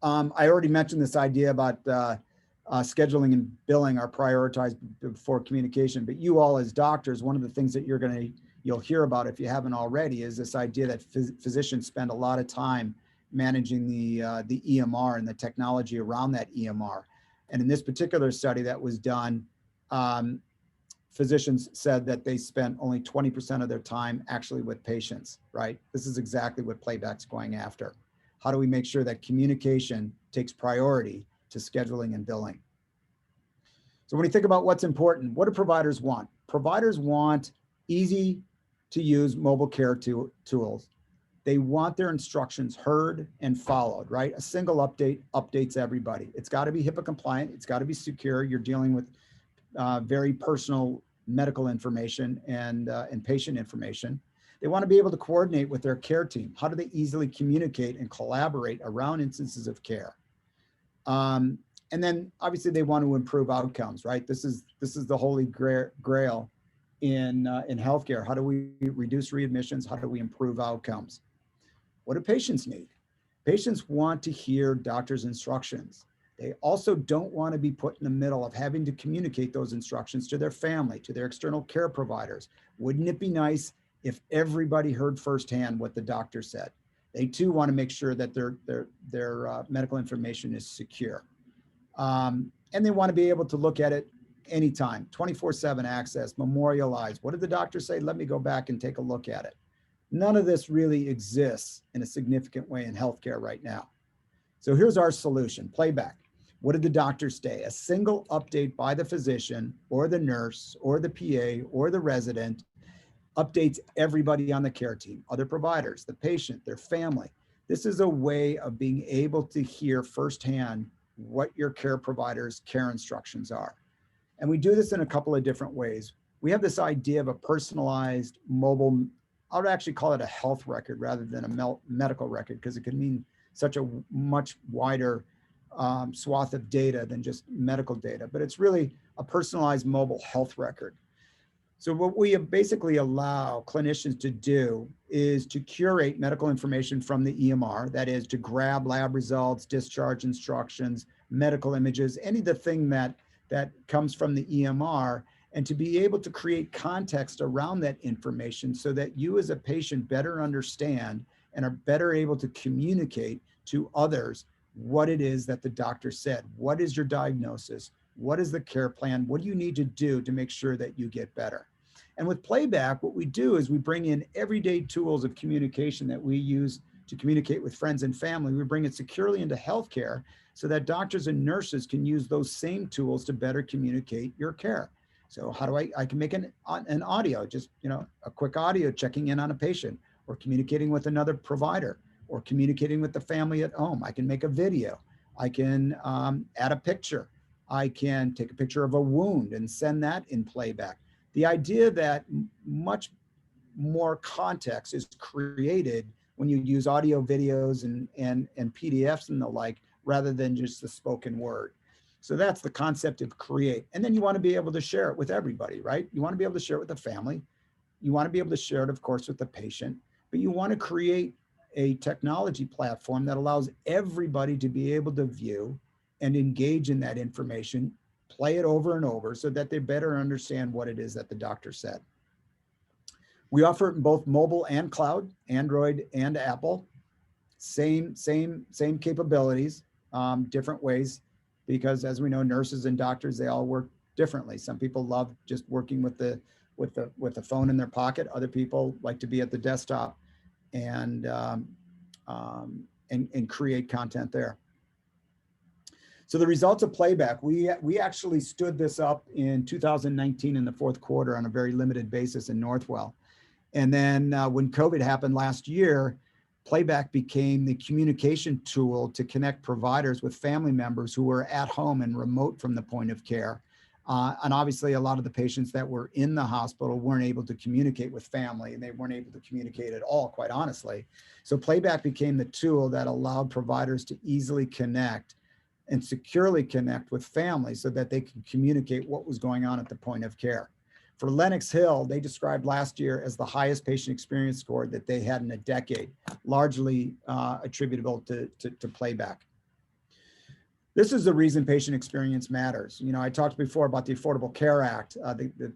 C: I already mentioned this idea about scheduling and billing are prioritized before communication, but you all as doctors, one of the things that you'll hear about, if you haven't already, is this idea that physicians spend a lot of time managing the EMR and the technology around that EMR. And in this particular study that was done, physicians said that they spent only 20% of their time actually with patients, right? This is exactly what Playback's going after. How do we make sure that communication takes priority to scheduling and billing? So when you think about what's important, what do providers want? Providers want easy to use mobile care tools. They want their instructions heard and followed, right? A single update updates everybody. It's got to be HIPAA compliant. It's got to be secure. You're dealing with very personal medical information and patient information. They want to be able to coordinate with their care team. How do they easily communicate and collaborate around instances of care? And then obviously they want to improve outcomes, right? This is the holy grail in healthcare. How do we reduce readmissions? How do we improve outcomes? What do patients need? Patients want to hear doctors' instructions. They also don't want to be put in the middle of having to communicate those instructions to their family, to their external care providers. Wouldn't it be nice if everybody heard firsthand what the doctor said? They too want to make sure that their medical information is secure. And they want to be able to look at it anytime, 24/7 access, memorialize. What did the doctor say? Let me go back and take a look at it. None of this really exists in a significant way in healthcare right now. So here's our solution, Playback. What did the doctor say? A single update by the physician or the nurse or the PA or the resident updates everybody on the care team, other providers, the patient, their family. This is a way of being able to hear firsthand what your care provider's care instructions are. And we do this in a couple of different ways. We have this idea of a personalized mobile, I would actually call it a health record rather than a medical record, because it can mean such a much wider swath of data than just medical data, but it's really a personalized mobile health record. So what we basically allow clinicians to do is to curate medical information from the EMR, that is to grab lab results, discharge instructions, medical images, any of the thing that that comes from the EMR, and to be able to create context around that information so that you as a patient better understand and are better able to communicate to others what it is that the doctor said. What is your diagnosis? What is the care plan? What do you need to do to make sure that you get better? And with Playback, what we do is we bring in everyday tools of communication that we use to communicate with friends and family. We bring it securely into healthcare so that doctors and nurses can use those same tools to better communicate your care. So how do I can make an audio, just, a quick audio checking in on a patient, or communicating with another provider, or communicating with the family at home. I can make a video. I can add a picture. I can take a picture of a wound and send that in Playback. The idea that much more context is created when you use audio, videos, and PDFs and the like, rather than just the spoken word. So that's the concept of create. And then you want to be able to share it with everybody, right? You want to be able to share it with the family. You want to be able to share it, of course, with the patient, but you want to create a technology platform that allows everybody to be able to view and engage in that information, play it over and over so that they better understand what it is that the doctor said. We offer it in both mobile and cloud, Android and Apple. Same capabilities, different ways, because as we know, nurses and doctors, they all work differently. Some people love just working with the phone in their pocket. Other people like to be at the desktop and create content there. So the results of Playback, we actually stood this up in 2019 in the fourth quarter on a very limited basis in Northwell. And then when COVID happened last year, Playback became the communication tool to connect providers with family members who were at home and remote from the point of care. And obviously a lot of the patients that were in the hospital weren't able to communicate with family, and they weren't able to communicate at all, quite honestly. So Playback became the tool that allowed providers to easily connect and securely connect with families so that they can communicate what was going on at the point of care. For Lenox Hill, they described last year as the highest patient experience score that they had in a decade, largely attributable to Playback. This is the reason patient experience matters. I talked before about the Affordable Care Act,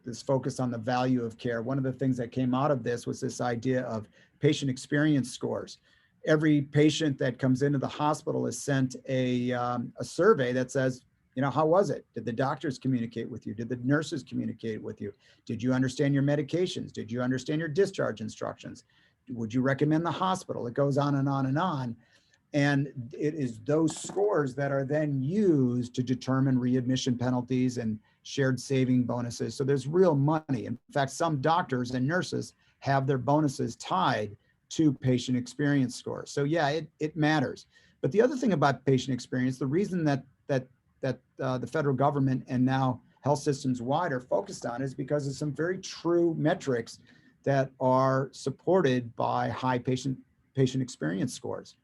C: this focus on the value of care. One of the things that came out of this was this idea of patient experience scores. Every patient that comes into the hospital is sent a survey that says, how was it? Did the doctors communicate with you? Did the nurses communicate with you? Did you understand your medications? Did you understand your discharge instructions? Would you recommend the hospital? It goes on and on and on. And it is those scores that are then used to determine readmission penalties and shared saving bonuses. So there's real money. In fact, some doctors and nurses have their bonuses tied to patient experience scores. So yeah, it matters. But the other thing about patient experience, the reason that the federal government and now health systems wide are focused on is because of some very true metrics that are supported by high patient experience scores,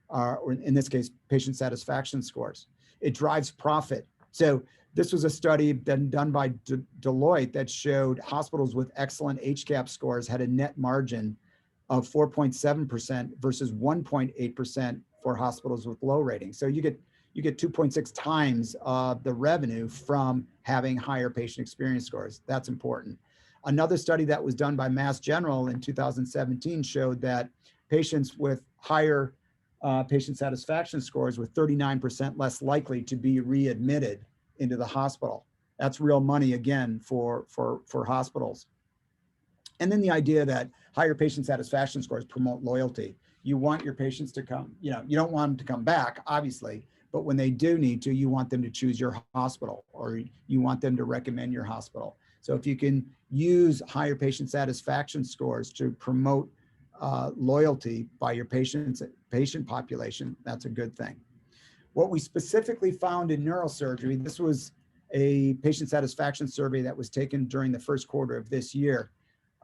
C: or in this case, patient satisfaction scores. It drives profit. So this was a study done by Deloitte that showed hospitals with excellent HCAHPS scores had a net margin of 4.7% versus 1.8% for hospitals with low ratings. So you get 2.6 times the revenue from having higher patient experience scores. That's important. Another study that was done by Mass General in 2017 showed that patients with higher patient satisfaction scores were 39% less likely to be readmitted into the hospital. That's real money again for hospitals. And then the idea that higher patient satisfaction scores promote loyalty. You want your patients to come, you don't want them to come back, obviously, but when they do need to, you want them to choose your hospital, or you want them to recommend your hospital. So if you can use higher patient satisfaction scores to promote loyalty by your patient population, that's a good thing. What we specifically found in neurosurgery, this was a patient satisfaction survey that was taken during the first quarter of this year.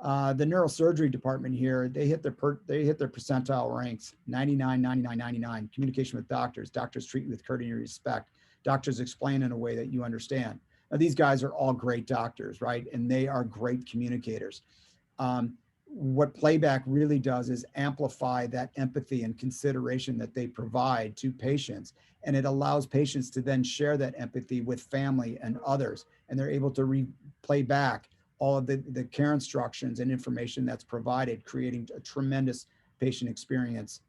C: The neurosurgery department here, they hit their percentile ranks, 99, 99, 99. Communication with doctors. Doctors treat you with courtesy and respect. Doctors explain in a way that you understand. Now, these guys are all great doctors, right? And they are great communicators. what Playback really does is amplify that empathy and consideration that they provide to patients. And it allows patients to then share that empathy with family and others. And they're able to replay back all of the care instructions and information that's provided, creating a tremendous patient experience.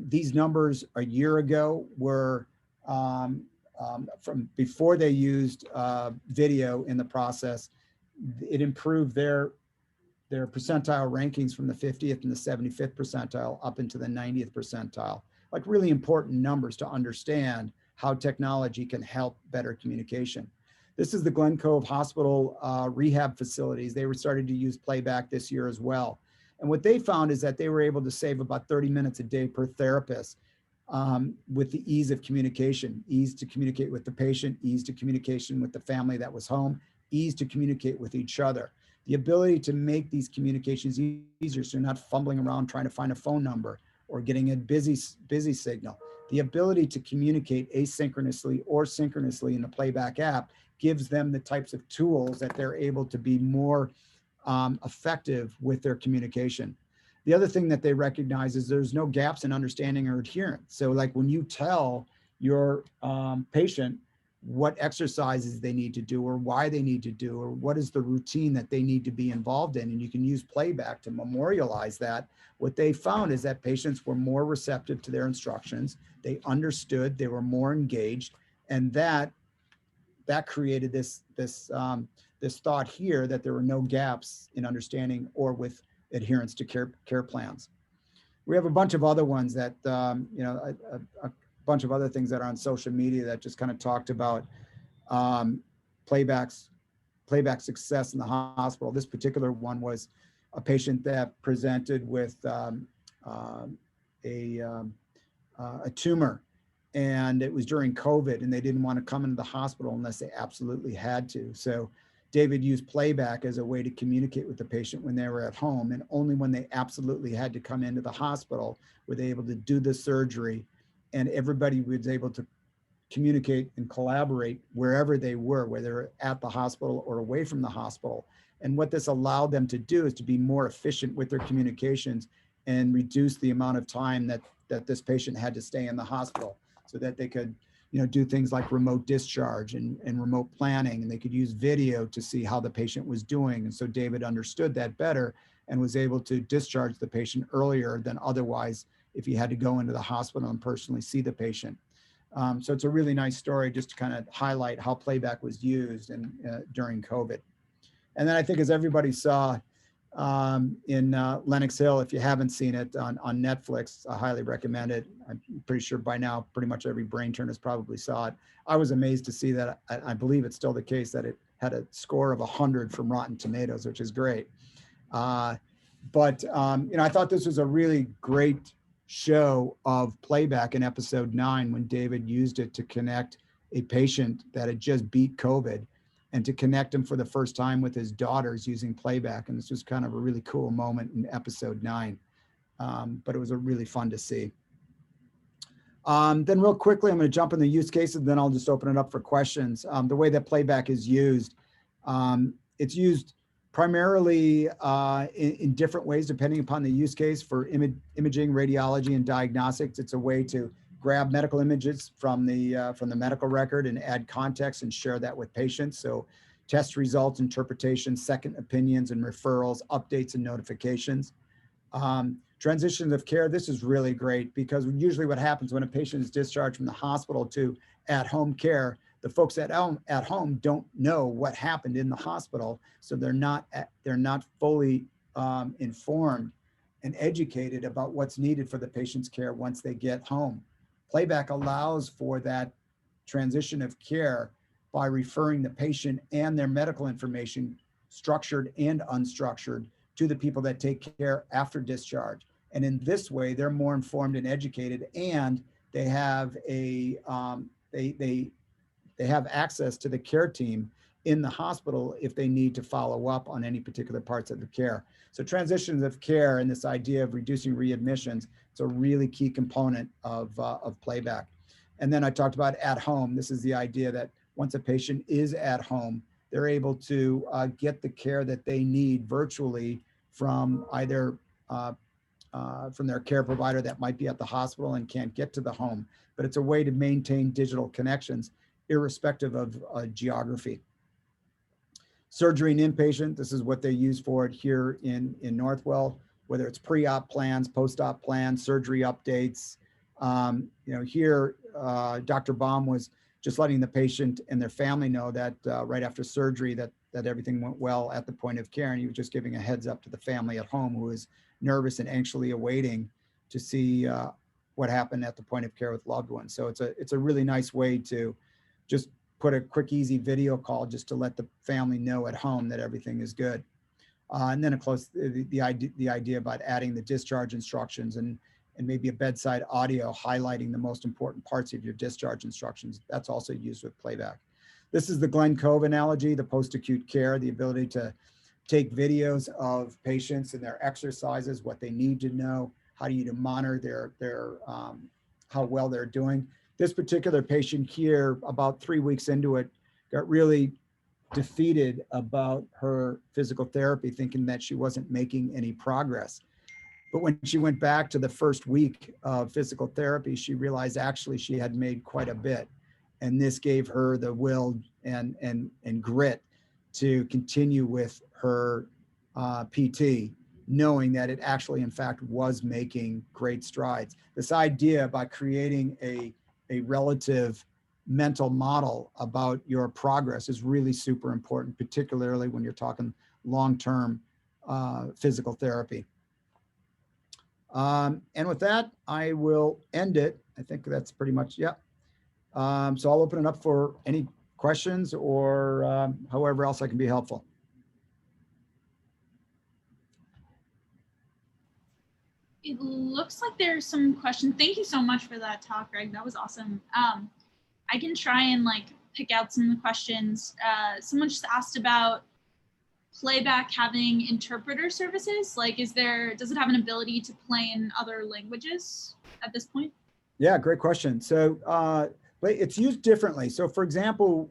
C: These numbers a year ago were from before they used video in the process. It improved their percentile rankings from the 50th and the 75th percentile up into the 90th percentile. Like really important numbers to understand how technology can help better communication. This is the Glen Cove Hospital rehab facilities. They were starting to use Playback this year as well. And what they found is that they were able to save about 30 minutes a day per therapist with the ease of communication, ease to communicate with the patient, ease to communication with the family that was home, ease to communicate with each other. The ability to make these communications easier so you're not fumbling around trying to find a phone number or getting a busy signal. The ability to communicate asynchronously or synchronously in the Playback app gives them the types of tools that they're able to be more effective with their communication. The other thing that they recognize is there's no gaps in understanding or adherence. So like when you tell your patient what exercises they need to do or why they need to do or what is the routine that they need to be involved in, and you can use Playback to memorialize that, what they found is that patients were more receptive to their instructions, they understood, they were more engaged, and that created this thought here that there were no gaps in understanding or with adherence to care plans. We have a bunch of other ones that, a bunch of other things that are on social media that just kind of talked about Playback success in the hospital. This particular one was a patient that presented with a tumor, and it was during COVID, and they didn't want to come into the hospital unless they absolutely had to. So David used Playback as a way to communicate with the patient when they were at home, and only when they absolutely had to come into the hospital were they able to do the surgery, and everybody was able to communicate and collaborate wherever they were, whether at the hospital or away from the hospital. And what this allowed them to do is to be more efficient with their communications and reduce the amount of time that this patient had to stay in the hospital, so that they could, do things like remote discharge and remote planning, and they could use video to see how the patient was doing. And so David understood that better and was able to discharge the patient earlier than otherwise if he had to go into the hospital and personally see the patient. So it's a really nice story just to kind of highlight how Playback was used during COVID. And then I think, as everybody saw in Lenox Hill, if you haven't seen it on Netflix, I highly recommend it. I'm pretty sure by now pretty much every brain turner's probably saw it. I was amazed to see that. I believe it's still the case that it had a score of 100 from Rotten Tomatoes, which is great. But I thought this was a really great show of Playback in episode 9 when David used it to connect a patient that had just beat COVID and to connect him for the first time with his daughters using Playback. And this was kind of a really cool moment in episode 9. But it was a really fun to see. Then real quickly, I'm going to jump in the use cases, then I'll just open it up for questions. The way that Playback is used, it's used primarily in different ways depending upon the use case. For imaging, radiology, and diagnostics, it's a way to grab medical images from the medical record and add context and share that with patients. So test results, interpretations, second opinions and referrals, updates and notifications. Transitions of care, this is really great because usually what happens when a patient is discharged from the hospital to at-home care, the folks at home don't know what happened in the hospital, so they're not fully informed and educated about what's needed for the patient's care once they get home. Playback allows for that transition of care by referring the patient and their medical information, structured and unstructured, to the people that take care after discharge. And in this way, they're more informed and educated, and they have they have access to the care team in the hospital if they need to follow up on any particular parts of the care. So transitions of care and this idea of reducing readmissions, it's a really key component of Playback. And then I talked about at home. This is the idea that once a patient is at home, they're able to get the care that they need virtually from either from their care provider that might be at the hospital and can't get to the home. But it's a way to maintain digital connections irrespective of geography. Surgery and inpatient, this is what they use for it here in Northwell, whether it's pre-op plans, post-op plans, surgery updates. Here, Dr. Baum was just letting the patient and their family know that right after surgery that everything went well at the point of care, and he was just giving a heads up to the family at home who was nervous and anxiously awaiting to see what happened at the point of care with loved ones. So it's a really nice way to just put a quick, easy video call just to let the family know at home that everything is good. And then, of course, the idea about adding the discharge instructions and maybe a bedside audio highlighting the most important parts of your discharge instructions. That's also used with Playback. This is the Glen Cove analogy, the post-acute care, the ability to take videos of patients and their exercises, what they need to know, how do you monitor their how well they're doing. This particular patient here, about 3 weeks into it, got really defeated about her physical therapy, thinking that she wasn't making any progress. But when she went back to the first week of physical therapy, she realized actually she had made quite a bit. And this gave her the will and grit to continue with her PT, knowing that it actually, in fact, was making great strides. This idea by creating a relative mental model about your progress is really super important, particularly when you're talking long-term physical therapy. And with that, I will end it. I think that's pretty much, yeah. So I'll open it up for any questions or however else I can be helpful.
B: It looks like there's some questions. Thank you so much for that talk, Greg. That was awesome. I can try and pick out some of the questions. Someone just asked about Playback having interpreter services. Does it have an ability to play in other languages at this point?
C: Yeah, great question. So it's used differently. So for example,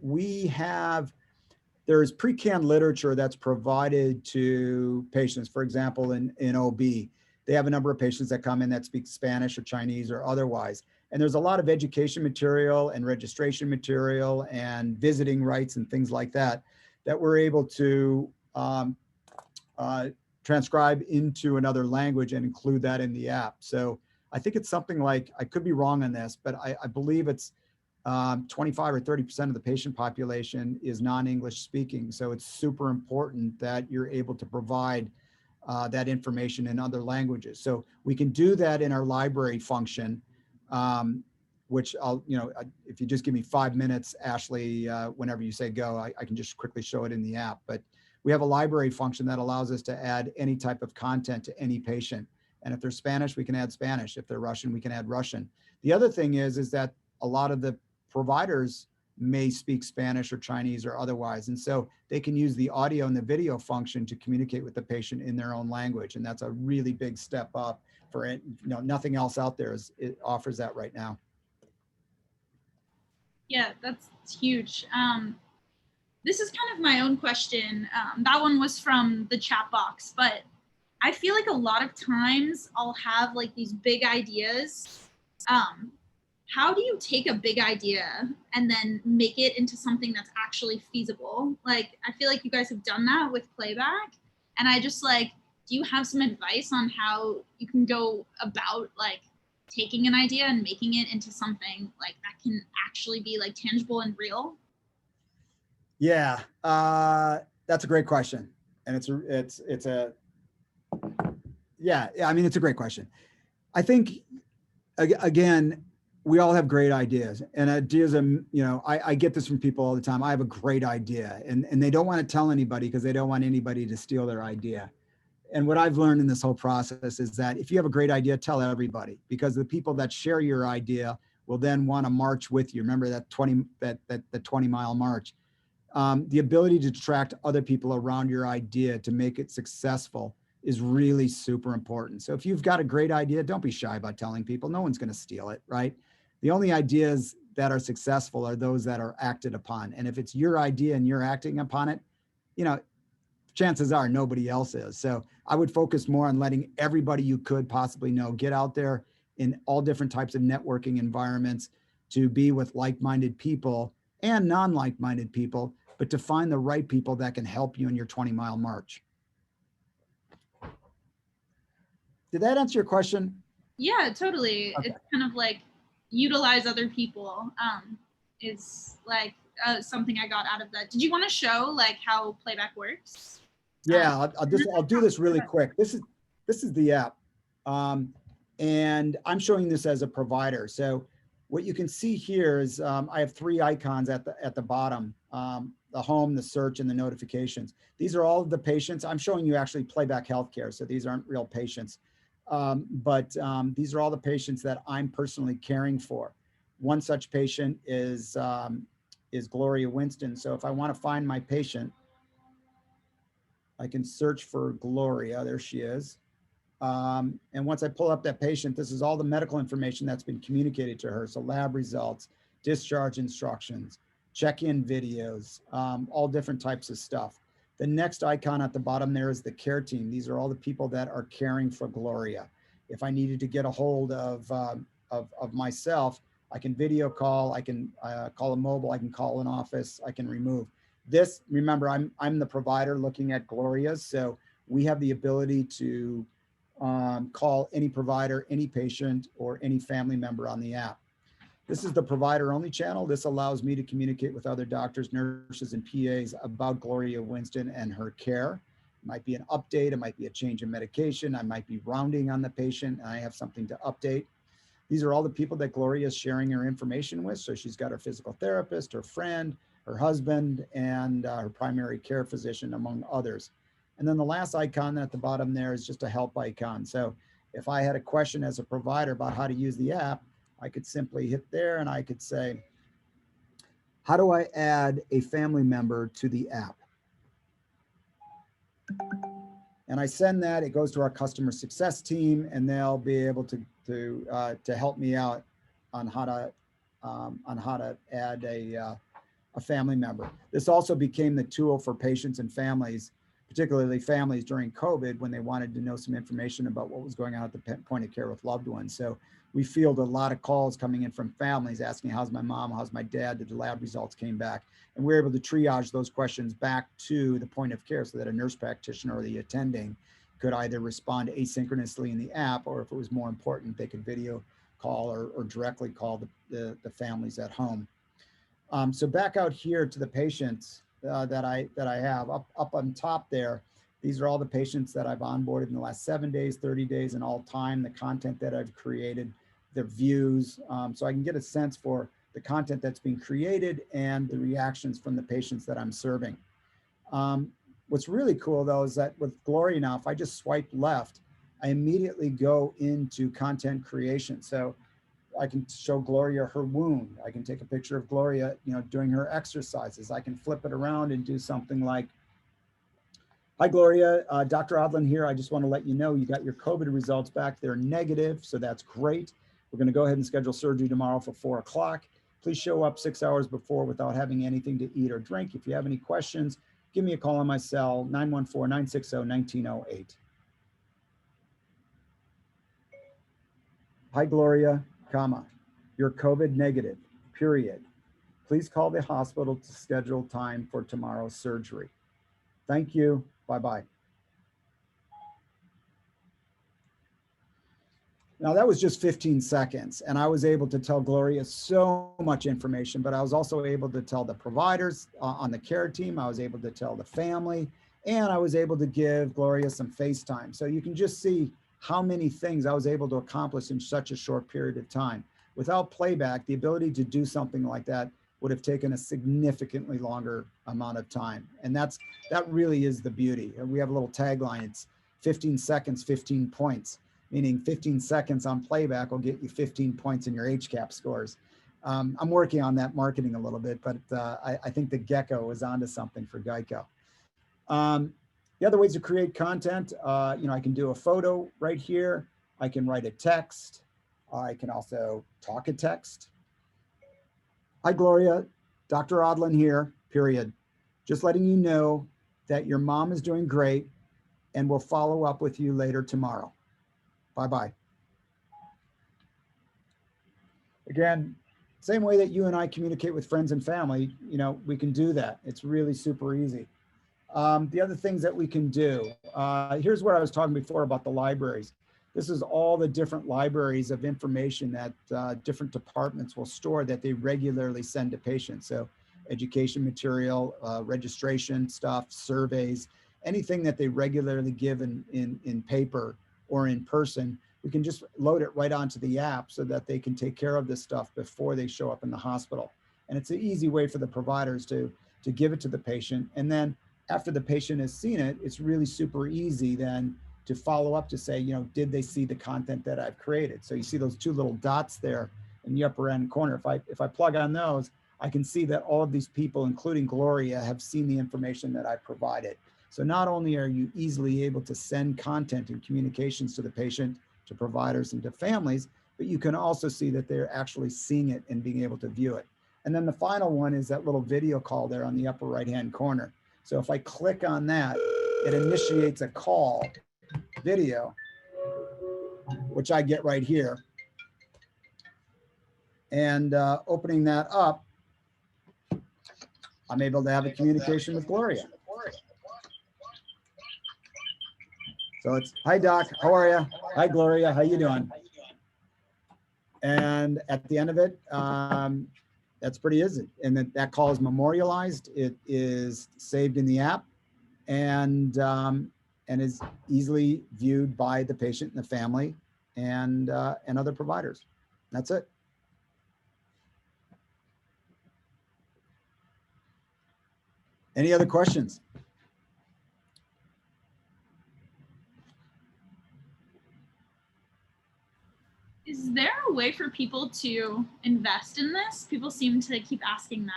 C: there's pre-canned literature that's provided to patients. For example, in OB, they have a number of patients that come in that speak Spanish or Chinese or otherwise. And there's a lot of education material and registration material and visiting rights and things like that we're able to transcribe into another language and include that in the app. So I think it's something like, I could be wrong on this, but I believe it's 25 or 30% of the patient population is non-English speaking. So it's super important that you're able to provide that information in other languages. So we can do that in our library function, which if you just give me 5 minutes, Ashley, whenever you say go, I can just quickly show it in the app. But we have a library function that allows us to add any type of content to any patient. And if they're Spanish, we can add Spanish. If they're Russian, we can add Russian. The other thing is that a lot of the providers may speak Spanish or Chinese or otherwise. And so they can use the audio and the video function to communicate with the patient in their own language. And that's a really big step up for it. Nothing else out there it offers that right now.
B: Yeah, that's huge. This is kind of my own question. That one was from the chat box, but I feel like a lot of times I'll have these big ideas. How do you take a big idea and then make it into something that's actually feasible? I feel like you guys have done that with Playback. And I just do you have some advice on how you can go about taking an idea and making it into something that can actually be tangible and real?
C: Yeah, that's a great question. And it's a great question. I think, again, we all have great ideas, and ideas are, I get this from people all the time. I have a great idea, and they don't want to tell anybody because they don't want anybody to steal their idea. And what I've learned in this whole process is that if you have a great idea, tell everybody, because the people that share your idea will then want to march with you. Remember that 20-mile march. The ability to attract other people around your idea to make it successful is really super important. So if you've got a great idea, don't be shy about telling people. No one's going to steal it, right? The only ideas that are successful are those that are acted upon. And if it's your idea and you're acting upon it, chances are nobody else is. So I would focus more on letting everybody you could possibly know get out there in all different types of networking environments to be with like-minded people and non-like-minded people, but to find the right people that can help you in your 20-mile march. Did that answer your question?
B: Yeah, totally.
C: Okay.
B: It's kind of like utilize other people is like something I got out of that. Did you want to show like how Playback works?
C: Yeah, I'll do this really quick. This is the app. And I'm showing this as a provider. So what you can see here is I have 3 icons at the bottom, the home, the search, and the notifications. These are all of the patients. I'm showing you actually Playback Healthcare, so these aren't real patients. But these are all the patients that I'm personally caring for. One such patient is Gloria Winston. So if I want to find my patient, I can search for Gloria. There she is. And once I pull up that patient, this is all the medical information that's been communicated to her. So lab results, discharge instructions, check-in videos, all different types of stuff. The next icon at the bottom there is the care team. These are all the people that are caring for Gloria. If I needed to get a hold of myself, I can video call, I can call a mobile, I can call an office, I can remove. This, remember, I'm the provider looking at Gloria's, so we have the ability to call any provider, any patient, or any family member on the app. This is the provider only channel. This allows me to communicate with other doctors, nurses, and PAs about Gloria Winston and her care. It might be an update, it might be a change in medication, I might be rounding on the patient, and I have something to update. These are all the people that Gloria is sharing her information with. So she's got her physical therapist, her friend, her husband, and her primary care physician, among others. And then the last icon at the bottom there is just a help icon. So if I had a question as a provider about how to use the app, I could simply hit there and I could say, how do I add a family member to the app? And I send that, it goes to our customer success team, and they'll be able to help me out on how to add a family member. This also became the tool for patients and families, particularly families during COVID, when they wanted to know some information about what was going on at the point of care with loved ones. So we fielded a lot of calls coming in from families asking, how's my mom, how's my dad, did the lab results came back? And we were able to triage those questions back to the point of care so that a nurse practitioner or the attending could either respond asynchronously in the app, or if it was more important, they could video call or directly call the families at home. So back out here to the patients that I have up on top there. These are all the patients that I've onboarded in the last 7 days, 30 days, and all time, the content that I've created, the views. So I can get a sense for the content that's being created and the reactions from the patients that I'm serving. What's really cool though is that with Gloria now, if I just swipe left, I immediately go into content creation. So I can show Gloria her wound. I can take a picture of Gloria, doing her exercises. I can flip it around and do something like, hi, Gloria, Dr. Odland here. I just want to let you know you got your COVID results back. They're negative, so that's great. We're going to go ahead and schedule surgery tomorrow for 4 o'clock. Please show up 6 hours before without having anything to eat or drink. If you have any questions, give me a call on my cell, 914-960-1908. Hi, Gloria, you're COVID negative, period. Please call the hospital to schedule time for tomorrow's surgery. Thank you. Bye-bye. Now that was just 15 seconds and I was able to tell Gloria so much information, but I was also able to tell the providers on the care team. I was able to tell the family, and I was able to give Gloria some FaceTime. So you can just see how many things I was able to accomplish in such a short period of time. Without Playback, the ability to do something like that would have taken a significantly longer amount of time. And that really is the beauty. And we have a little tagline, it's 15 seconds, 15 points, meaning 15 seconds on Playback will get you 15 points in your HCAP scores. I'm working on that marketing a little bit, but I think the gecko is onto something for Geico. The other ways to create content, I can do a photo right here. I can write a text. I can also talk a text. Hi, Gloria, Dr. Odland here, period. Just letting you know that your mom is doing great, and we'll follow up with you later tomorrow. Bye-bye. Again, same way that you and I communicate with friends and family, you know, we can do that. It's really super easy. The other things that we can do, here's what I was talking before about the libraries. This is all the different libraries of information that different departments will store that they regularly send to patients. So education material, registration stuff, surveys, anything that they regularly give in paper or in person, we can just load it right onto the app so that they can take care of this stuff before they show up in the hospital. And it's an easy way for the providers to give it to the patient. And then after the patient has seen it, it's really super easy then to follow up to say, you know, did they see the content that I've created? So you see those two little dots there in the upper end corner. If I plug on those, I can see that all of these people, including Gloria, have seen the information that I provided. So not only are you easily able to send content and communications to the patient, to providers, and to families, but you can also see that they're actually seeing it and being able to view it. And then the final one is that little video call there on the upper right-hand corner. So if I click on that, it initiates a call video, which I get right here. And opening that up, I'm able to have a communication with Gloria. So it's, hi Doc, how are you? Hi Gloria, how you doing? And at the end of it, that's pretty easy. And that call is memorialized. It is saved in the app and is easily viewed by the patient and the family and other providers. That's it. Any other questions?
B: Is there a way for people to invest in this? People seem to keep asking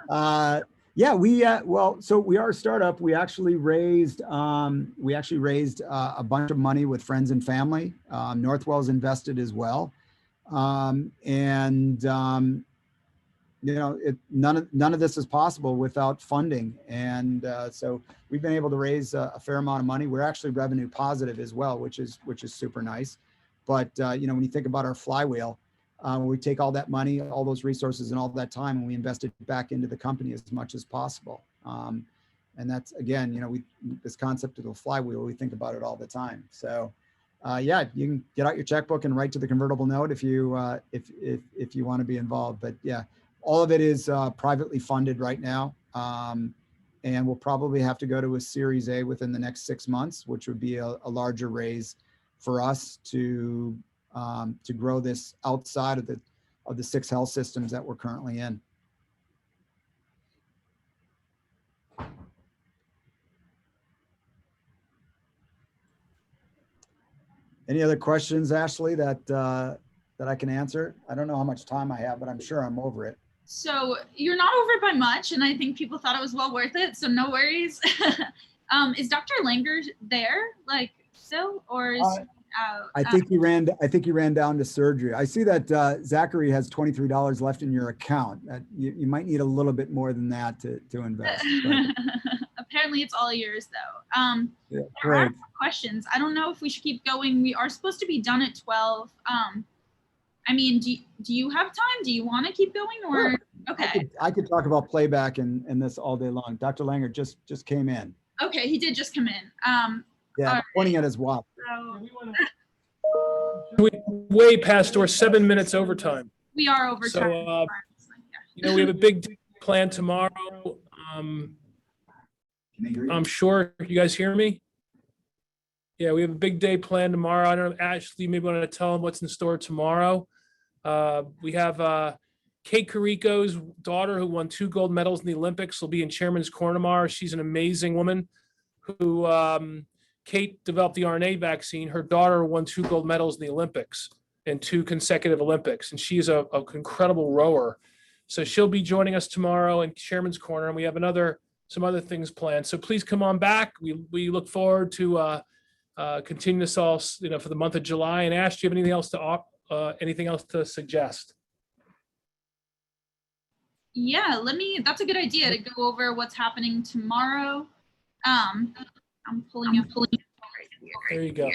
B: that.
C: Yeah, so we are a startup. We actually raised a bunch of money with friends and family. Northwell's invested as well, you know, none of this is possible without funding. And so we've been able to raise a fair amount of money. We're actually revenue positive as well, which is super nice. But you know, when you think about our flywheel, we take all that money, all those resources and all that time, and we invest it back into the company as much as possible. And that's, again, you know, this concept of the flywheel, we think about it all the time. So yeah, you can get out your checkbook and write to the convertible note if you want to be involved. But yeah, all of it is privately funded right now. And we'll probably have to go to a Series A within the next 6 months, which would be a larger raise for us to grow this outside of the 6 health systems that we're currently in. Any other questions, Ashley, that I can answer? I don't know how much time I have, but I'm sure I'm over it.
B: So you're not over it by much, and I think people thought it was well worth it, so no worries. Is Dr. Langer there, like, still, or is he out?
C: I think he ran down to surgery. I see that Zachary has $23 left in your account. You might need a little bit more than that to invest.
B: Apparently it's all yours though.
C: Yeah,
B: there are
C: great.
B: questions. I don't know if we should keep going. We are supposed to be done at 12. I mean, do you have time? Do you want to keep going, or
C: Sure.
B: okay?
C: I could talk about playback and this all day long. Dr. Langer just came in.
B: Okay, he did just come in.
C: Yeah,
B: right.
C: pointing at his watch.
B: So
A: We way past our 7 minutes overtime.
B: we are over
A: So,
B: time.
A: you know, we have a big plan tomorrow. I'm sure you guys hear me. Yeah, we have a big day planned tomorrow. I don't know, Ashley, maybe want to tell them what's in store tomorrow. We have Kate Carico's daughter, who won 2 gold medals in the Olympics, will be in Chairman's Corner tomorrow. She's an amazing woman who, Kate developed the RNA vaccine. Her daughter won 2 gold medals in the Olympics in 2 consecutive Olympics, and she's an incredible rower. So she'll be joining us tomorrow in Chairman's Corner, and we have some other things planned. So please come on back. We look forward to continue this all, you know, for the month of July. And Ash, do you have anything else to suggest?
B: Yeah, that's a good idea to go over what's happening tomorrow. I'm pulling up right here.
A: There you go.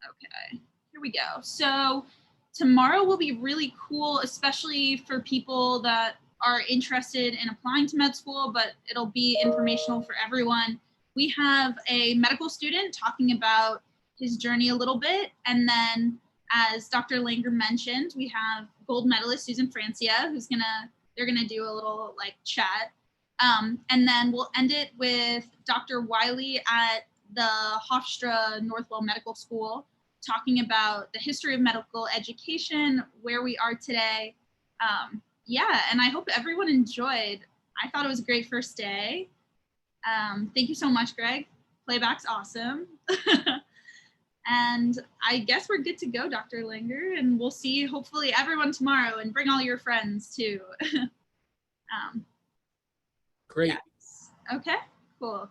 B: Okay, here we go. So tomorrow will be really cool, especially for people that are interested in applying to med school, but it'll be informational for everyone. We have a medical student talking about his journey a little bit. And then, as Dr. Langer mentioned, we have gold medalist Susan Francia, they're gonna do a little like chat. And then we'll end it with Dr. Wiley at the Hofstra Northwell Medical School, talking about the history of medical education, where we are today. Yeah, and I hope everyone enjoyed. I thought it was a great first day. Thank you so much, Greg. Playback's awesome. And I guess we're good to go, Dr. Langer, and we'll see hopefully everyone tomorrow, and bring all your friends too.
A: Great.
B: Yes. Okay, cool.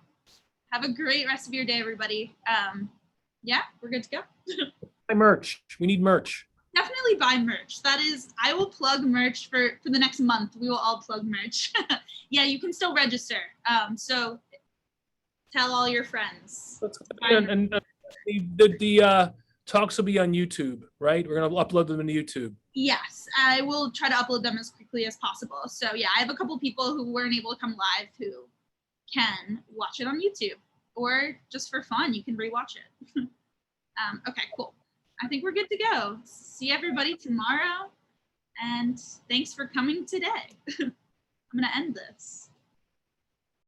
B: Have a great rest of your day, everybody. Yeah, we're good to go.
A: Buy merch. We need merch.
B: Definitely buy merch. That is, I will plug merch for the next month. We will all plug merch. Yeah, you can still register. So tell all your friends.
A: And the talks will be on YouTube, right? We're gonna upload them to YouTube.
B: Yes, I will try to upload them as quickly as possible. So yeah, I have a couple people who weren't able to come live who can watch it on YouTube, or just for fun, you can rewatch it. Okay, cool. I think we're good to go. See everybody tomorrow, and thanks for coming today. I'm gonna end this.